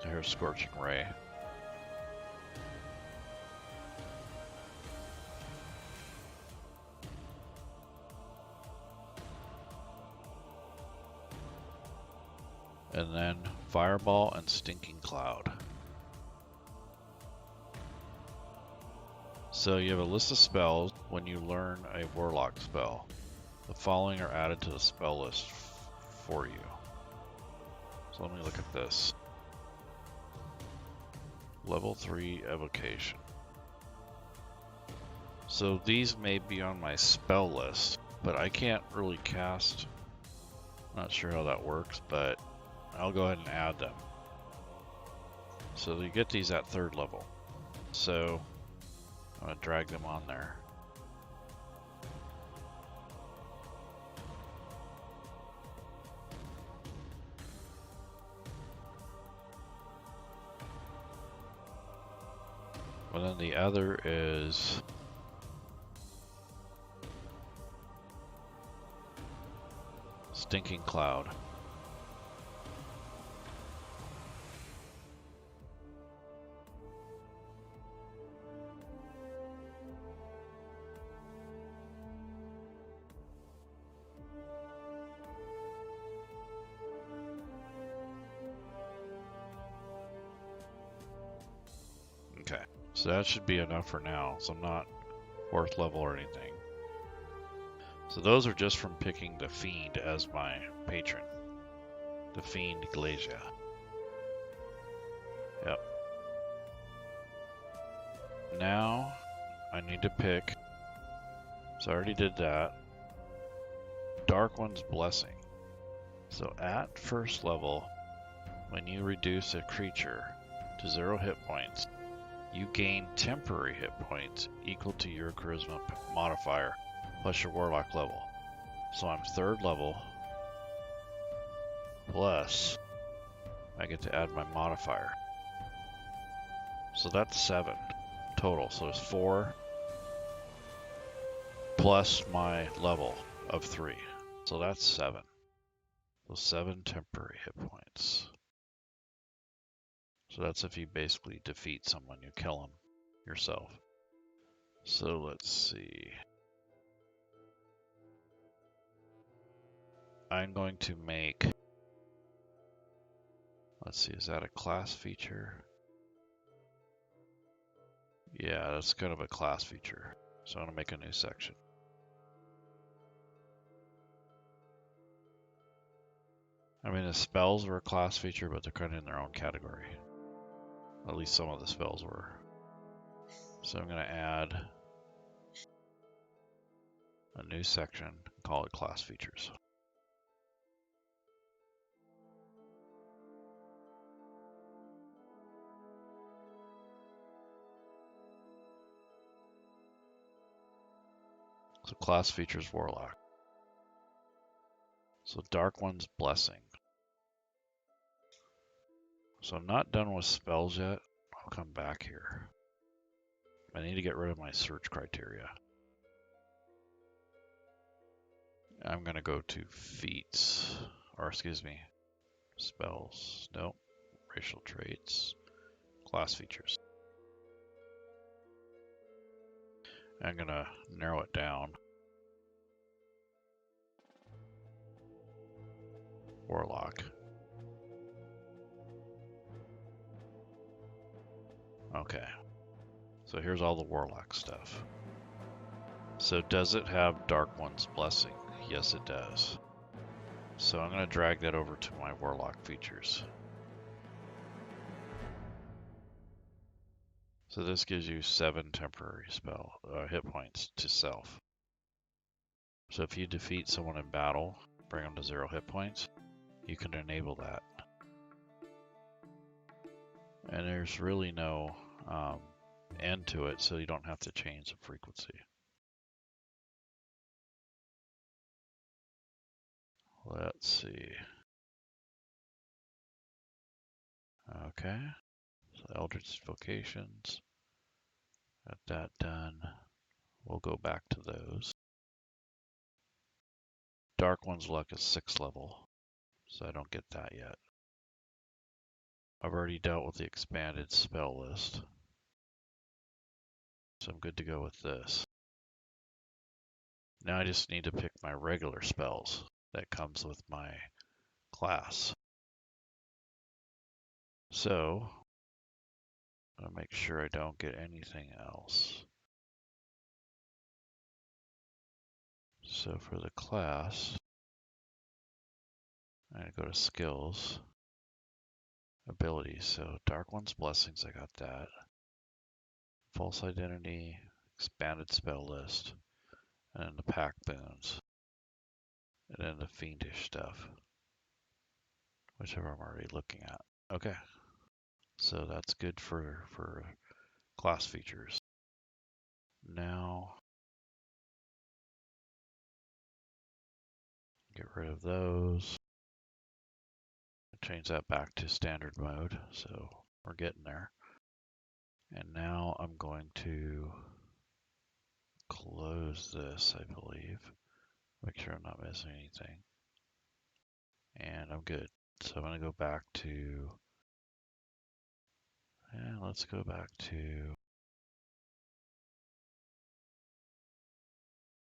Here's Scorching Ray. And then Fireball and Stinking Cloud. So you have a list of spells when you learn a Warlock spell. The following are added to the spell list for you. So let me look at this. Level 3 Evocation. So these may be on my spell list, but I can't really cast. Not sure how that works, but I'll go ahead and add them. So you get these at 3rd level. So I'm going to drag them on there. And then the other is Stinking Cloud. Okay, so that should be enough for now, so I'm not 4th level or anything. So those are just from picking the Fiend as my patron. The Fiend Glacia. Yep. Now I need to pick, so I already did that, Dark One's Blessing. So at 1st level, when you reduce a creature to 0 hit points, you gain temporary hit points equal to your charisma modifier plus your warlock level. So I'm 3rd level, plus I get to add my modifier. So that's 7 total. So it's 4 plus my level of 3. So that's 7. So 7 temporary hit points. So that's if you basically defeat someone, you kill them yourself. So let's see. I'm going to make, let's see, is that a class feature? Yeah, that's kind of a class feature. So I'm gonna make a new section. I mean, the spells were a class feature, but they're kind of in their own category. At least some of the spells were. So I'm gonna add a new section, call it class features. So class features Warlock. So Dark One's Blessing. So I'm not done with spells yet. I'll come back here. I need to get rid of my search criteria. I'm gonna go to feats, or excuse me, spells. Nope, racial traits, class features. I'm gonna narrow it down. Warlock. Okay. So here's all the Warlock stuff. So does it have Dark One's Blessing? Yes, it does. So I'm going to drag that over to my Warlock features. So this gives you 7 temporary hit points to self. So if you defeat someone in battle, bring them to 0 hit points, you can enable that. And there's really no end to it, so you don't have to change the frequency. Let's see. Okay. So Eldritch Vocations. Got that done. We'll go back to those. Dark One's Luck is 6th level, so I don't get that yet. I've already dealt with the expanded spell list, so I'm good to go with this. Now I just need to pick my regular spells that comes with my class. So, I'm gonna make sure I don't get anything else. So for the class, I'm gonna go to skills, abilities. So Dark One's Blessings, I got that. False Identity, expanded spell list, and then the Pact boons, and then the fiendish stuff, whichever I'm already looking at. Okay, so that's good for class features. Now, get rid of those. Change that back to standard mode, so we're getting there. And now I'm going to close this, I believe. Make sure I'm not missing anything. And I'm good. So I'm going to go back to, let's go back to,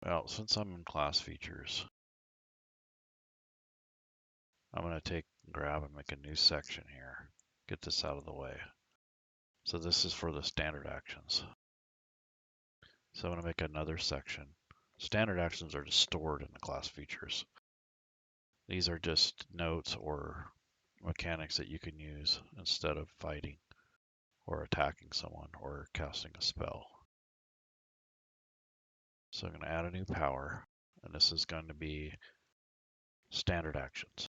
well, since I'm in class features, I'm going to grab and make a new section here. Get this out of the way. So this is for the standard actions. So I'm going to make another section. Standard actions are just stored in the class features. These are just notes or mechanics that you can use instead of fighting or attacking someone or casting a spell. So I'm going to add a new power, and this is going to be standard actions.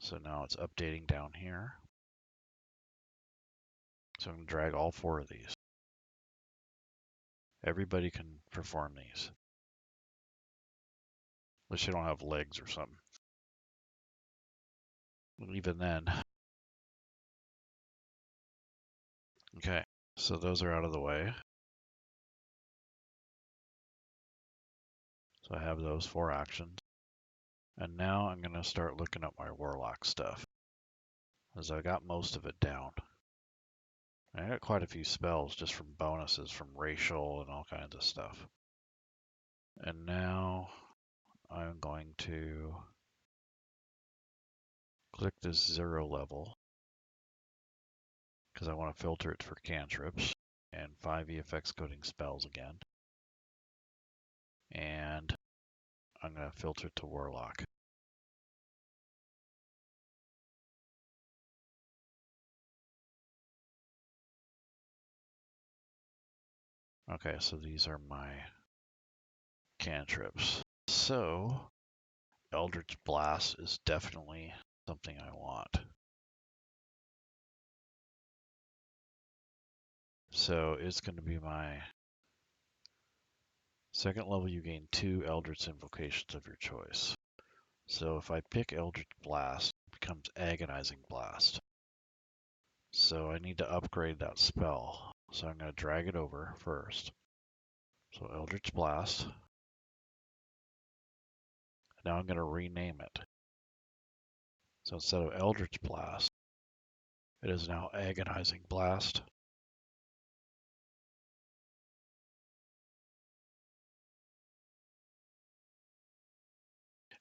So now it's updating down here. So I'm going to drag all 4 of these. Everybody can perform these. Unless you don't have legs or something. Even then. Okay, so those are out of the way. So I have those 4 actions. And now I'm going to start looking at my Warlock stuff, as I got most of it down. I got quite a few spells just from bonuses from racial and all kinds of stuff. And now I'm going to click this 0 level because I want to filter it for cantrips, and 5 EFX coding spells again. And I'm going to filter it to Warlock. Okay, so these are my cantrips. So Eldritch Blast is definitely something I want. So it's going to be my second level. You gain 2 Eldritch invocations of your choice. So if I pick Eldritch Blast, it becomes Agonizing Blast. So I need to upgrade that spell. So I'm going to drag it over first. So Eldritch Blast. Now I'm going to rename it. So instead of Eldritch Blast, it is now Agonizing Blast.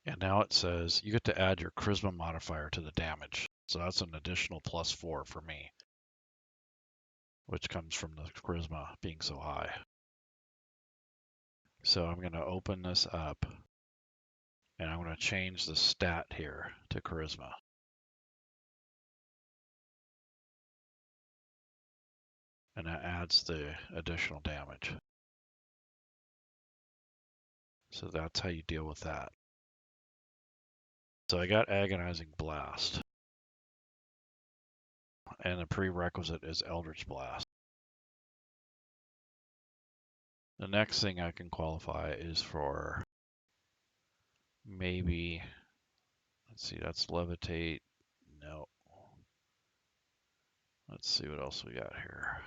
And now it says you get to add your Charisma modifier to the damage. So that's an additional +4 for me, which comes from the Charisma being so high. So I'm going to open this up, and I'm going to change the stat here to Charisma. And that adds the additional damage. So that's how you deal with that. So I got Agonizing Blast. And the prerequisite is Eldritch Blast. The next thing I can qualify is for maybe, let's see, that's Levitate. No. Let's see what else we got here.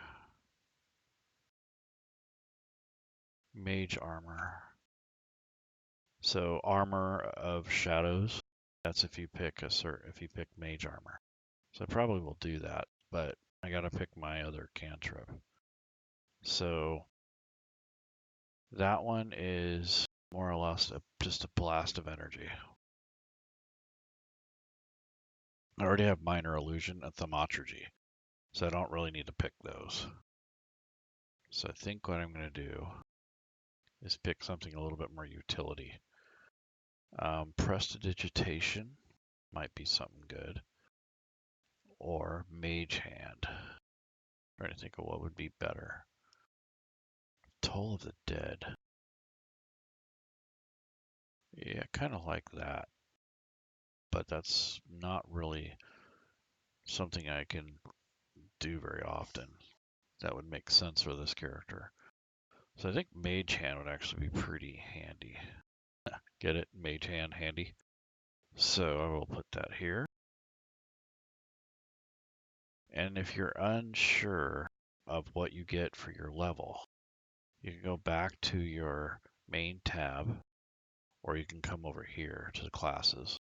Mage Armor. So Armor of Shadows. That's if you pick if you pick Mage Armor. So I probably will do that, but I gotta pick my other cantrip. So that one is more or less just a blast of energy. I already have Minor Illusion and Thaumaturgy, so I don't really need to pick those. So I think what I'm going to do is pick something a little bit more utility. Prestidigitation might be something good. Or Mage Hand. I'm trying to think of what would be better. Toll of the Dead. Yeah, kind of like that. But that's not really something I can do very often. That would make sense for this character. So I think Mage Hand would actually be pretty handy. Get it? Mage Hand handy. So I will put that here. And if you're unsure of what you get for your level, you can go back to your main tab, or you can come over here to the classes.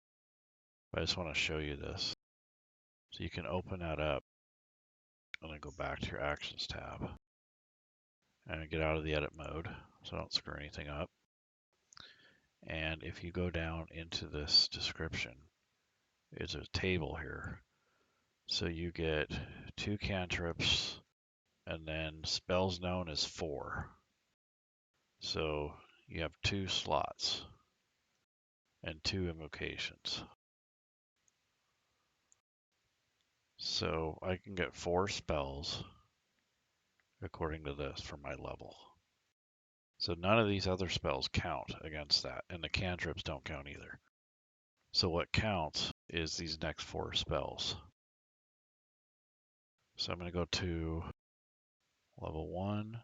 But I just want to show you this. So you can open that up and then go back to your actions tab and get out of the edit mode so I don't screw anything up. And if you go down into this description, there's a table here. So you get 2 cantrips and then spells known as 4. So you have 2 slots and 2 invocations. So I can get 4 spells according to this for my level. So none of these other spells count against that, and the cantrips don't count either. So what counts is these next 4 spells. So I'm going to go to level 1.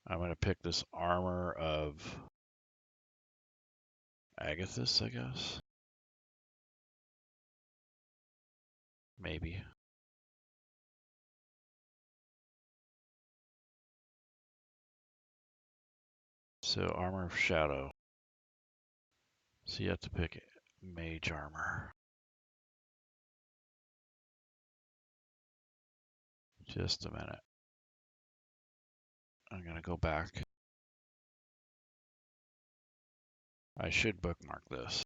I'm going to pick this Armor of Agathis, I guess. Maybe. So Armor of Shadow. So you have to pick Mage Armor. Just a minute. I'm going to go back. I should bookmark this.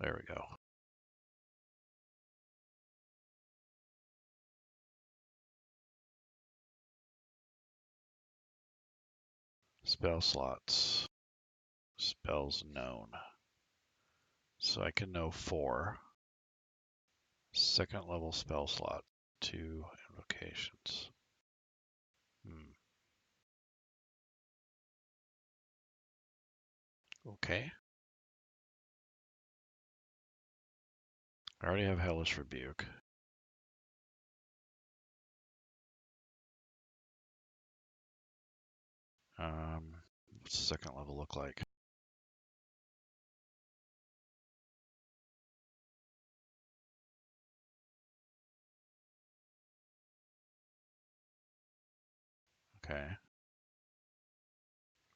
There we go. Spell slots. Spells known. So I can know 4. Second level spell slot. 2 invocations. Okay. I already have Hellish Rebuke. What's the second level look like? Okay.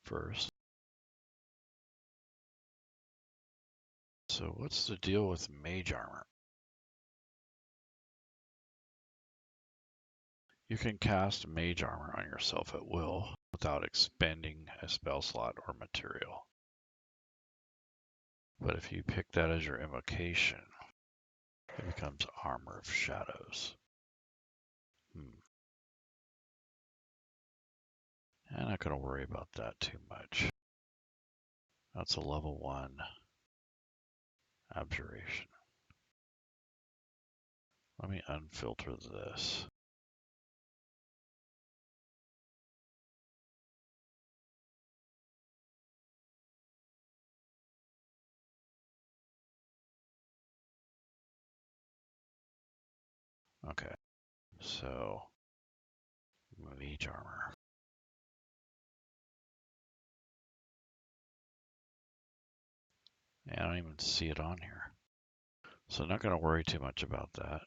First. So what's the deal with mage armor? You can cast mage armor on yourself at will without expending a spell slot or material. But if you pick that as your invocation, it becomes Armor of Shadows. I'm not going to worry about that too much. That's a level 1 abjuration. Let me unfilter this. Okay, so mage armor. Yeah, I don't even see it on here. So I'm not going to worry too much about that.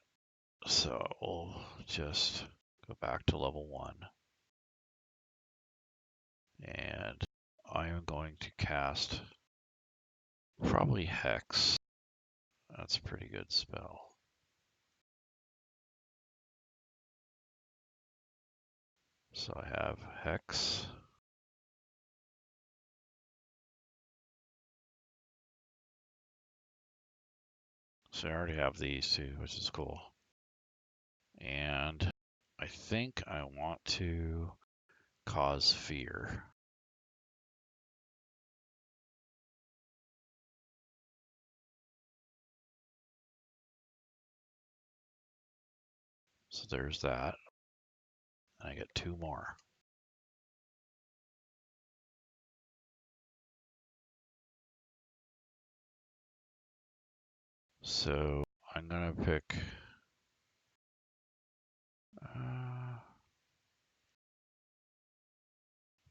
So we'll just go back to level 1. And I am going to cast probably Hex. That's a pretty good spell. So I have Hex. So I already have these two, which is cool. And I think I want to cause fear. So there's that. And I get 2 more. So I'm going to pick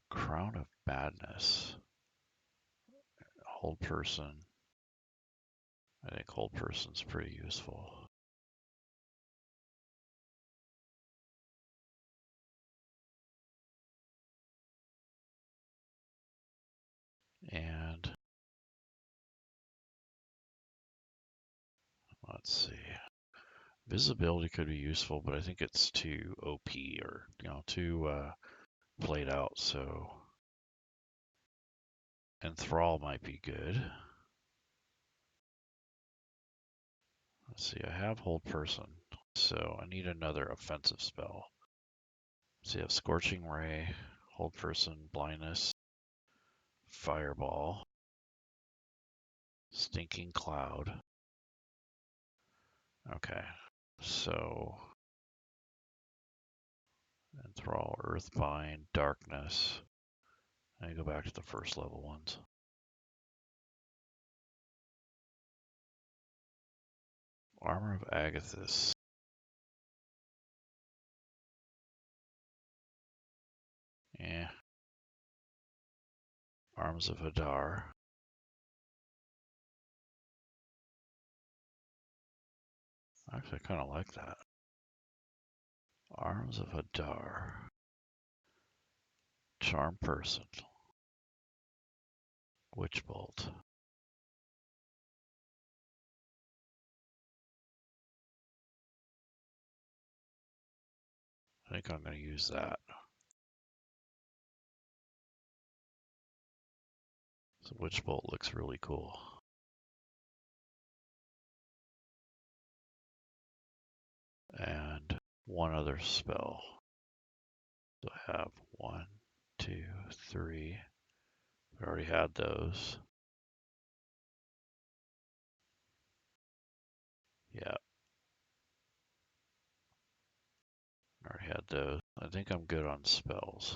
Crown of Badness. Hold Person. I think Hold Person's pretty useful. And let's see. Visibility could be useful, but I think it's too OP or, too played out. So Enthrall might be good. Let's see, I have Hold Person, so I need another offensive spell. So you have Scorching Ray, Hold Person, Blindness, Fireball, Stinking Cloud. Okay, so Enthrall, Earthbind, Darkness. I go back to the first level ones. Armor of Agathis. Yeah. Arms of Hadar. Actually, I kind of like that. Arms of Hadar. Charm Person. Witch Bolt. I think I'm going to use that. So Witch Bolt looks really cool. and one other spell. So I have 1, 2, 3. We already had those. Yeah. Already had those. I think I'm good on spells.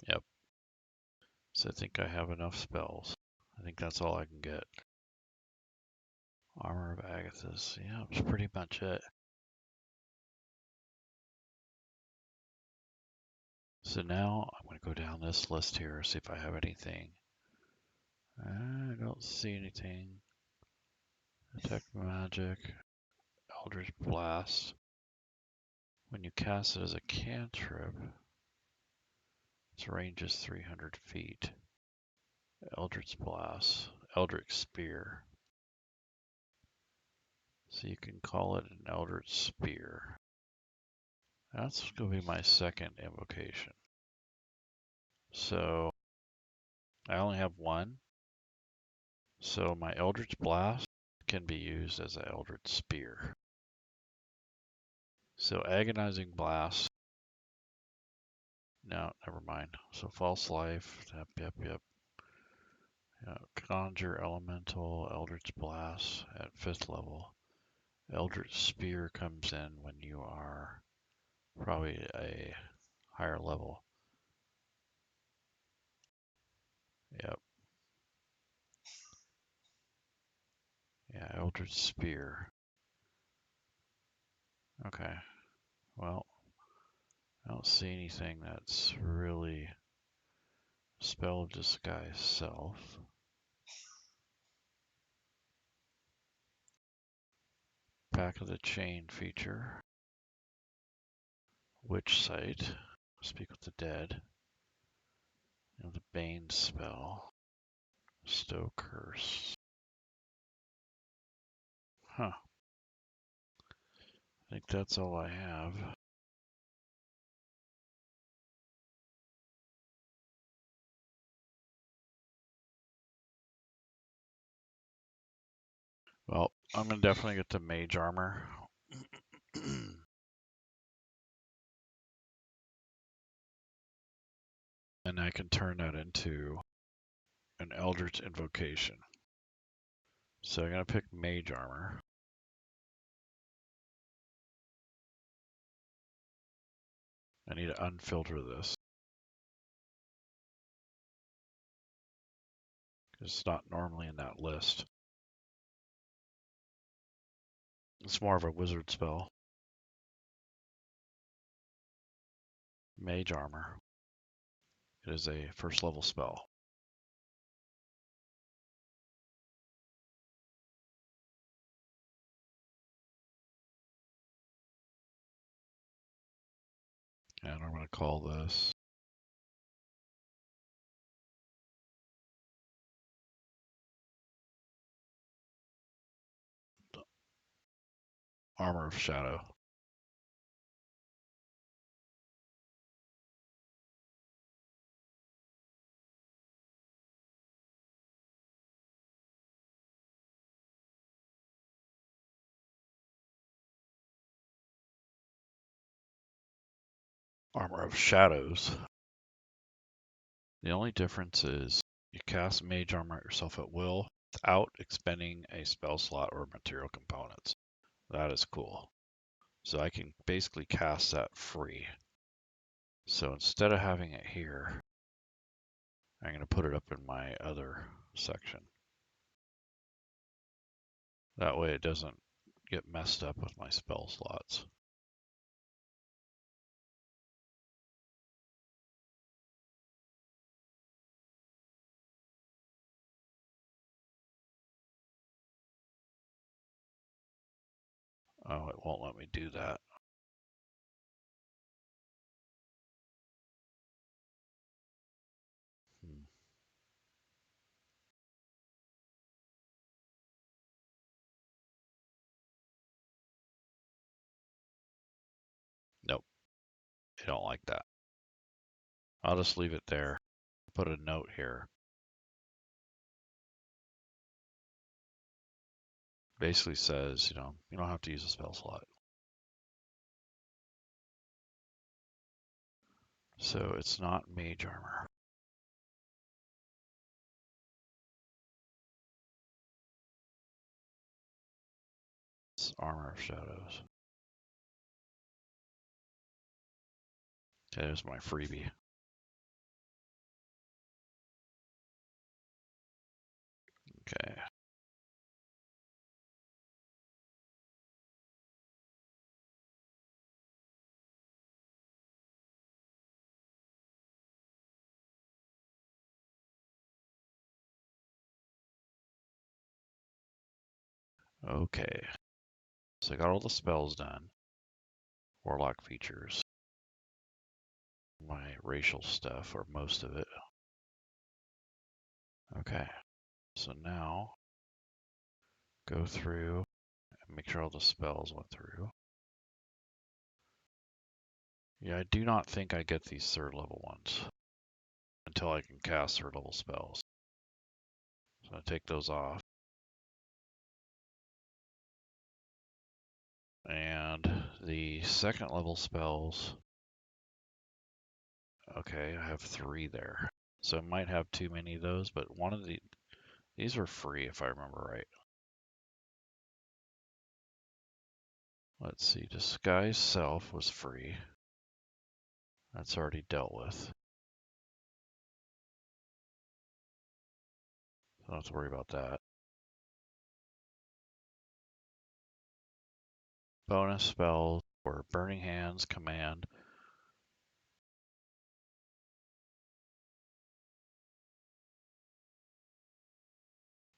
Yep. So I think I have enough spells. I think that's all I can get. Armor of Agathis. Yeah, that's pretty much it. So now I'm going to go down this list here, see if I have anything. I don't see anything. Detect magic. Eldritch Blast. When you cast it as a cantrip, its range is 300 feet. Eldritch Blast. Eldritch Spear. So you can call it an Eldritch Spear. That's going to be my second invocation. So I only have one. So my Eldritch Blast can be used as an Eldritch Spear. So Agonizing Blast. No, never mind. So False Life. Yep. Conjure Elemental, Eldritch Blast at 5th level. Eldritch Spear comes in when you are probably a higher level. Yep. Yeah, Eldritch Spear. Okay. Well, I don't see anything that's really Spell of Disguise Self. Back of the Chain feature. Witch Sight. Speak with the Dead. The Bane spell. Stow Curse. Huh. I think that's all I have. Well, I'm going to definitely get the Mage Armor. And I can turn that into an Eldritch Invocation. So I'm going to pick Mage Armor. I need to unfilter this. It's not normally in that list. It's more of a wizard spell. Mage Armor. It is a first level spell. And I'm going to call this Armor of Shadow. Armor of Shadows. The only difference is you cast Mage Armor yourself at will without expending a spell slot or material components. That is cool. So I can basically cast that free. So instead of having it here, I'm going to put it up in my other section. That way it doesn't get messed up with my spell slots. Oh, it won't let me do that. Nope, I don't like that. I'll just leave it there. Put a note here. basically says, you know, you don't have to use a spell slot. So it's not mage armor. It's armor of shadows. Okay, there's my freebie. Okay. Okay. So I got all the spells done. Warlock features. My racial stuff, or most of it. Okay. So now, go through and make sure all the spells went through. Yeah, I do not think I get these third level ones until I can cast third level spells. So I take those off. And the second level spells, okay, I have 3 there. So I might have too many of those, but one of these were free if I remember right. Let's see, Disguise Self was free. That's already dealt with. Don't have to worry about that. Bonus spells for Burning Hands, Command.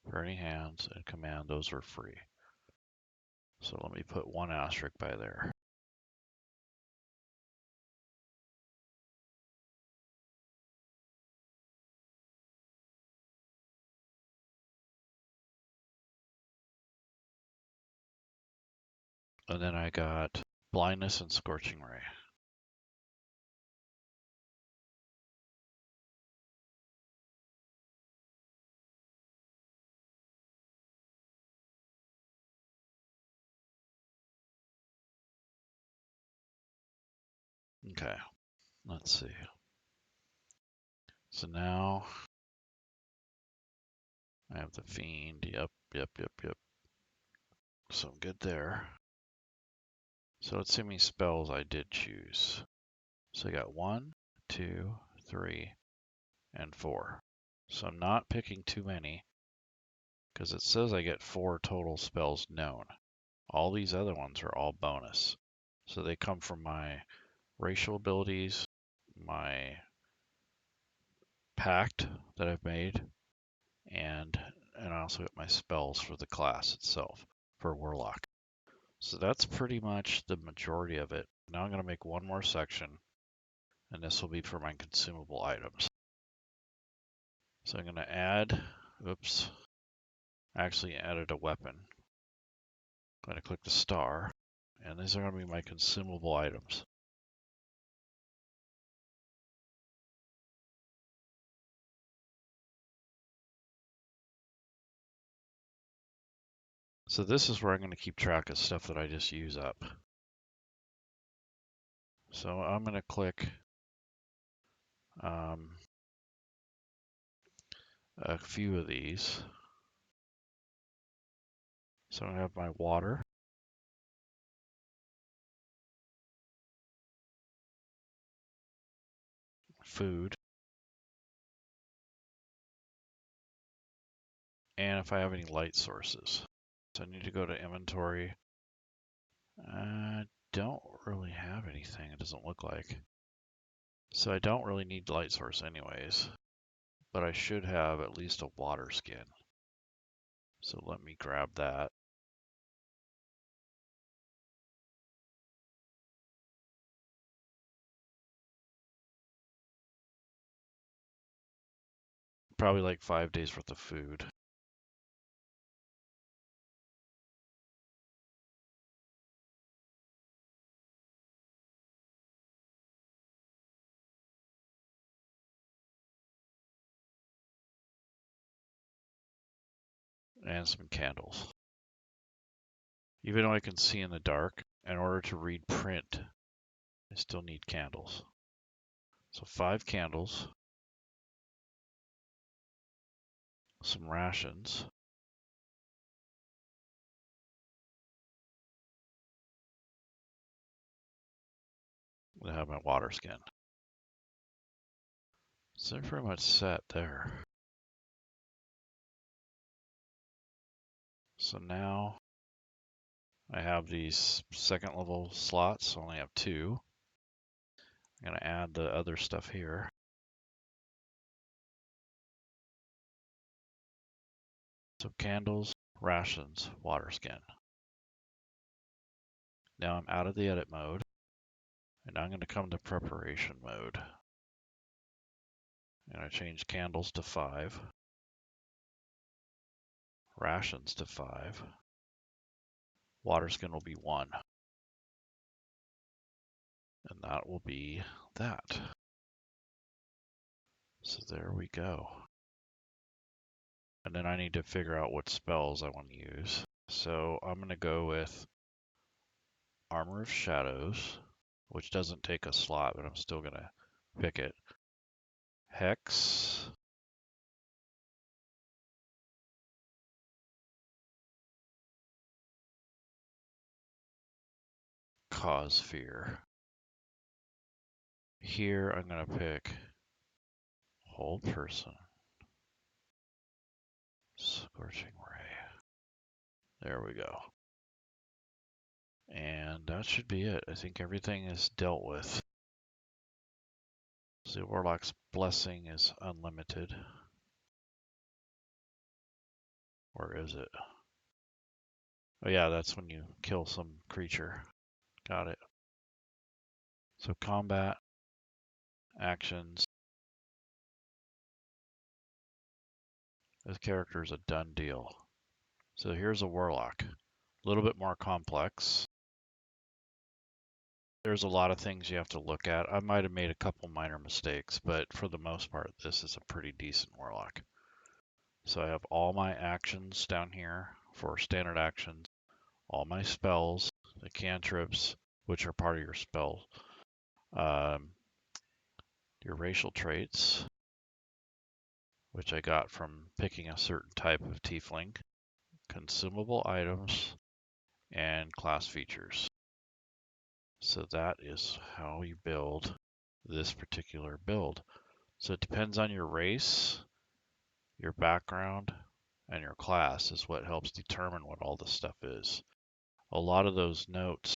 Burning Hands and Command, those are free. So let me put 1 asterisk by there. And then I got Blindness and Scorching Ray. Okay, let's see. So now I have the Fiend. Yep. So I'm good there. So let's see how many spells I did choose. So I got 1, 2, 3, and 4. So I'm not picking too many because it says I get 4 total spells known. All these other ones are all bonus. So they come from my racial abilities, my Pact that I've made, and I also get my spells for the class itself for Warlock. So that's pretty much the majority of it. Now I'm going to make one more section, and this will be for my consumable items. So I'm going to add, oops, I actually added a weapon. I'm going to click the star, and these are going to be my consumable items. So this is where I'm going to keep track of stuff that I just use up. So I'm going to click a few of these. So I have my water, food, and if I have any light sources. So I need to go to inventory. I don't really have anything, it doesn't look like. So I don't really need light source anyways, but I should have at least a water skin. So let me grab that. Probably like 5 days worth of food. And some candles. Even though I can see in the dark, in order to read print, I still need candles. So 5 candles, some rations, I have my water skin. So they're pretty much set there. So now I have these second level slots, I only have 2. I'm going to add the other stuff here. So candles, rations, water skin. Now I'm out of the edit mode, and I'm going to come to preparation mode. And I change candles to 5, rations to 5, water skin will be 1. And that will be that. So there we go. And then I need to figure out what spells I want to use. So I'm going to go with Armor of Shadows, which doesn't take a slot, but I'm still going to pick it. Hex. Cause Fear. Here I'm going to pick Hold Person. Scorching Ray. There we go. And that should be it. I think everything is dealt with. So Warlock's Blessing is unlimited. Or is it? Oh yeah, that's when you kill some creature. Got it. So combat, actions. This character is a done deal. So here's a Warlock. A little bit more complex. There's a lot of things you have to look at. I might have made a couple minor mistakes, but for the most part, this is a pretty decent Warlock. So I have all my actions down here for standard actions, all my spells, the cantrips, which are part of your spell, your racial traits, which I got from picking a certain type of tiefling, consumable items, and class features. So that is how you build this particular build. So it depends on your race, your background, and your class is what helps determine what all this stuff is. A lot of those notes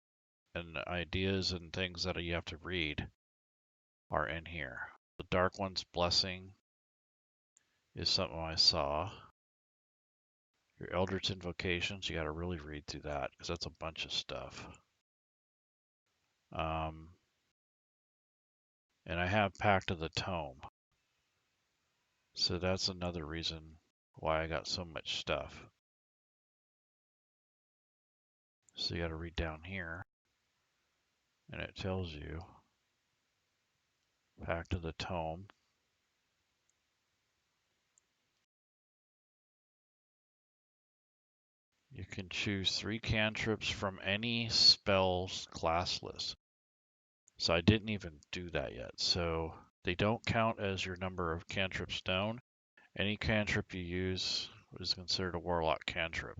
and ideas and things that you have to read are in here. The Dark One's Blessing is something I saw. Your Eldritch Invocations, you got to really read through that because that's a bunch of stuff. And I have Pact of the Tome. So that's another reason why I got so much stuff. So you got to read down here, and it tells you Pact of the Tome. You can choose 3 cantrips from any spell's class list. So I didn't even do that yet. So they don't count as your number of cantrips down. Any cantrip you use is considered a Warlock cantrip.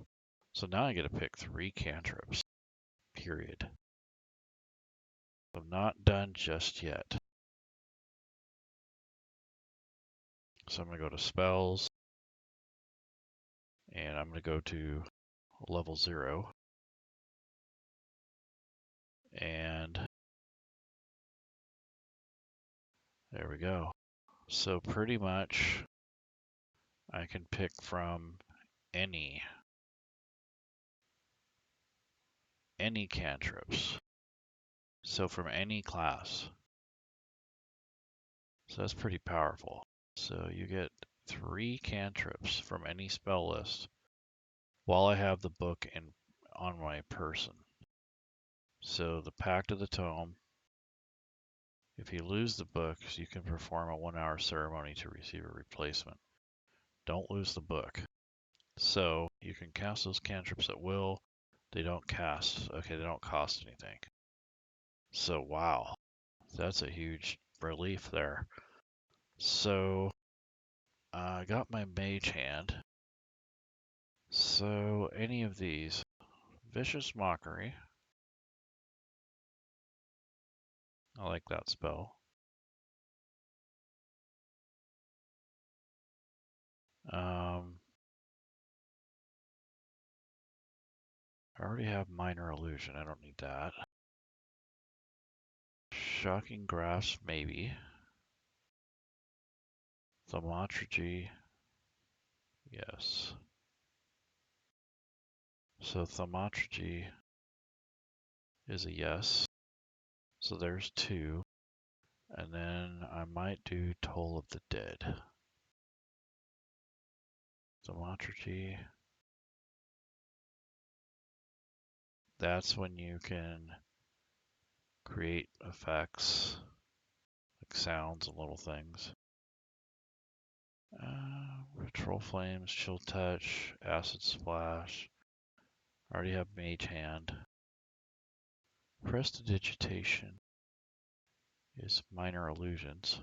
So now I get to pick 3 cantrips, period. I'm not done just yet. So I'm going to go to spells, and I'm going to go to level 0. And there we go. So pretty much I can pick from any cantrips. So from any class. So that's pretty powerful. So you get 3 cantrips from any spell list while I have the book on my person. So the Pact of the Tome, if you lose the book, you can perform a 1-hour ceremony to receive a replacement. Don't lose the book. So you can cast those cantrips at will. They don't cast. Okay, they don't cost anything. So, wow. That's a huge relief there. So, I got my mage hand. So, any of these. Vicious Mockery. I like that spell. I already have Minor Illusion. I don't need that. Shocking Grasp, maybe. Thaumaturgy, yes. So Thaumaturgy is a yes. So there's 2. And then I might do Toll of the Dead. Thaumaturgy. That's when you can create effects, like sounds and little things. Control Flames, Chill Touch, Acid Splash. I already have Mage Hand. Prestidigitation is Minor Illusions.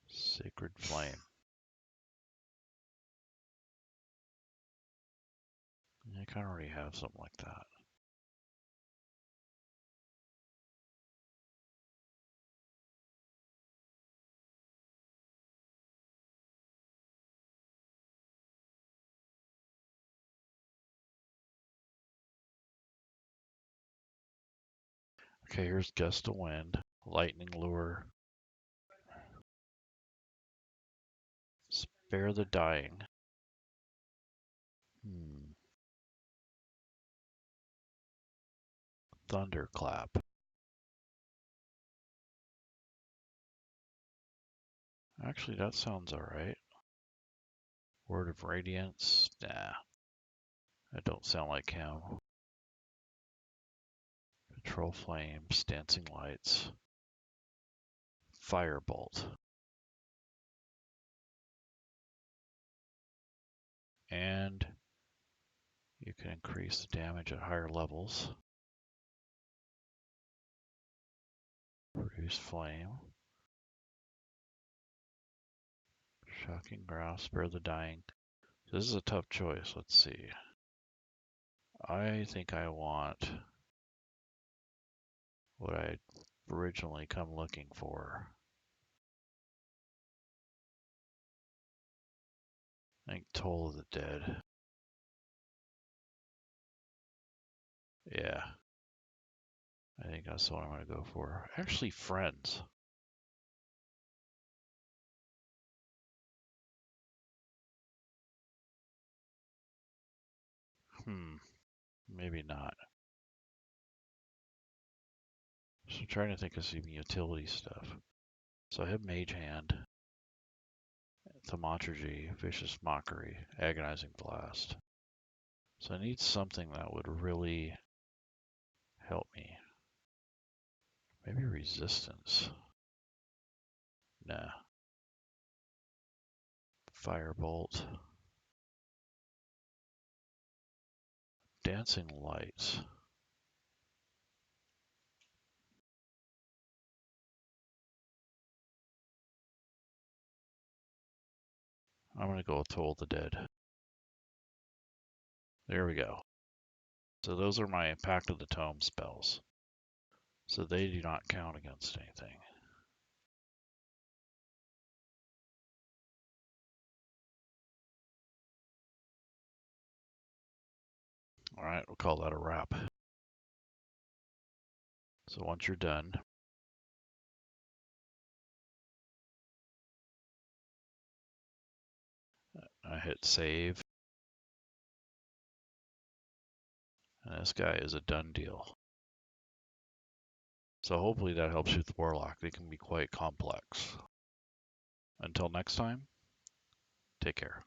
Sacred Flame. I kind of already have something like that. Okay, here's Gust of Wind, Lightning Lure, Spare the Dying. Thunderclap. Actually, that sounds alright. Word of Radiance, nah. That don't sound like him. Control Flames, Dancing Lights, Firebolt. And you can increase the damage at higher levels. Produce Flame. Shocking Grasp, Spare the Dying. This is a tough choice. Let's see. I think I want what I originally come looking for. I think Toll of the Dead. Yeah. I think that's what I'm going to go for. Actually, Friends. Maybe not. So I'm trying to think of some utility stuff. So I have Mage Hand, Thaumaturgy, Vicious Mockery, Agonizing Blast. So I need something that would really help me. Maybe Resistance. Nah. Firebolt. Dancing Lights. I'm going to go with Toll of the Dead. There we go. So those are my Pact of the Tome spells. So they do not count against anything. Alright, we'll call that a wrap. So once you're done, I hit save. And this guy is a done deal. So hopefully that helps you with Warlock. They can be quite complex. Until next time, take care.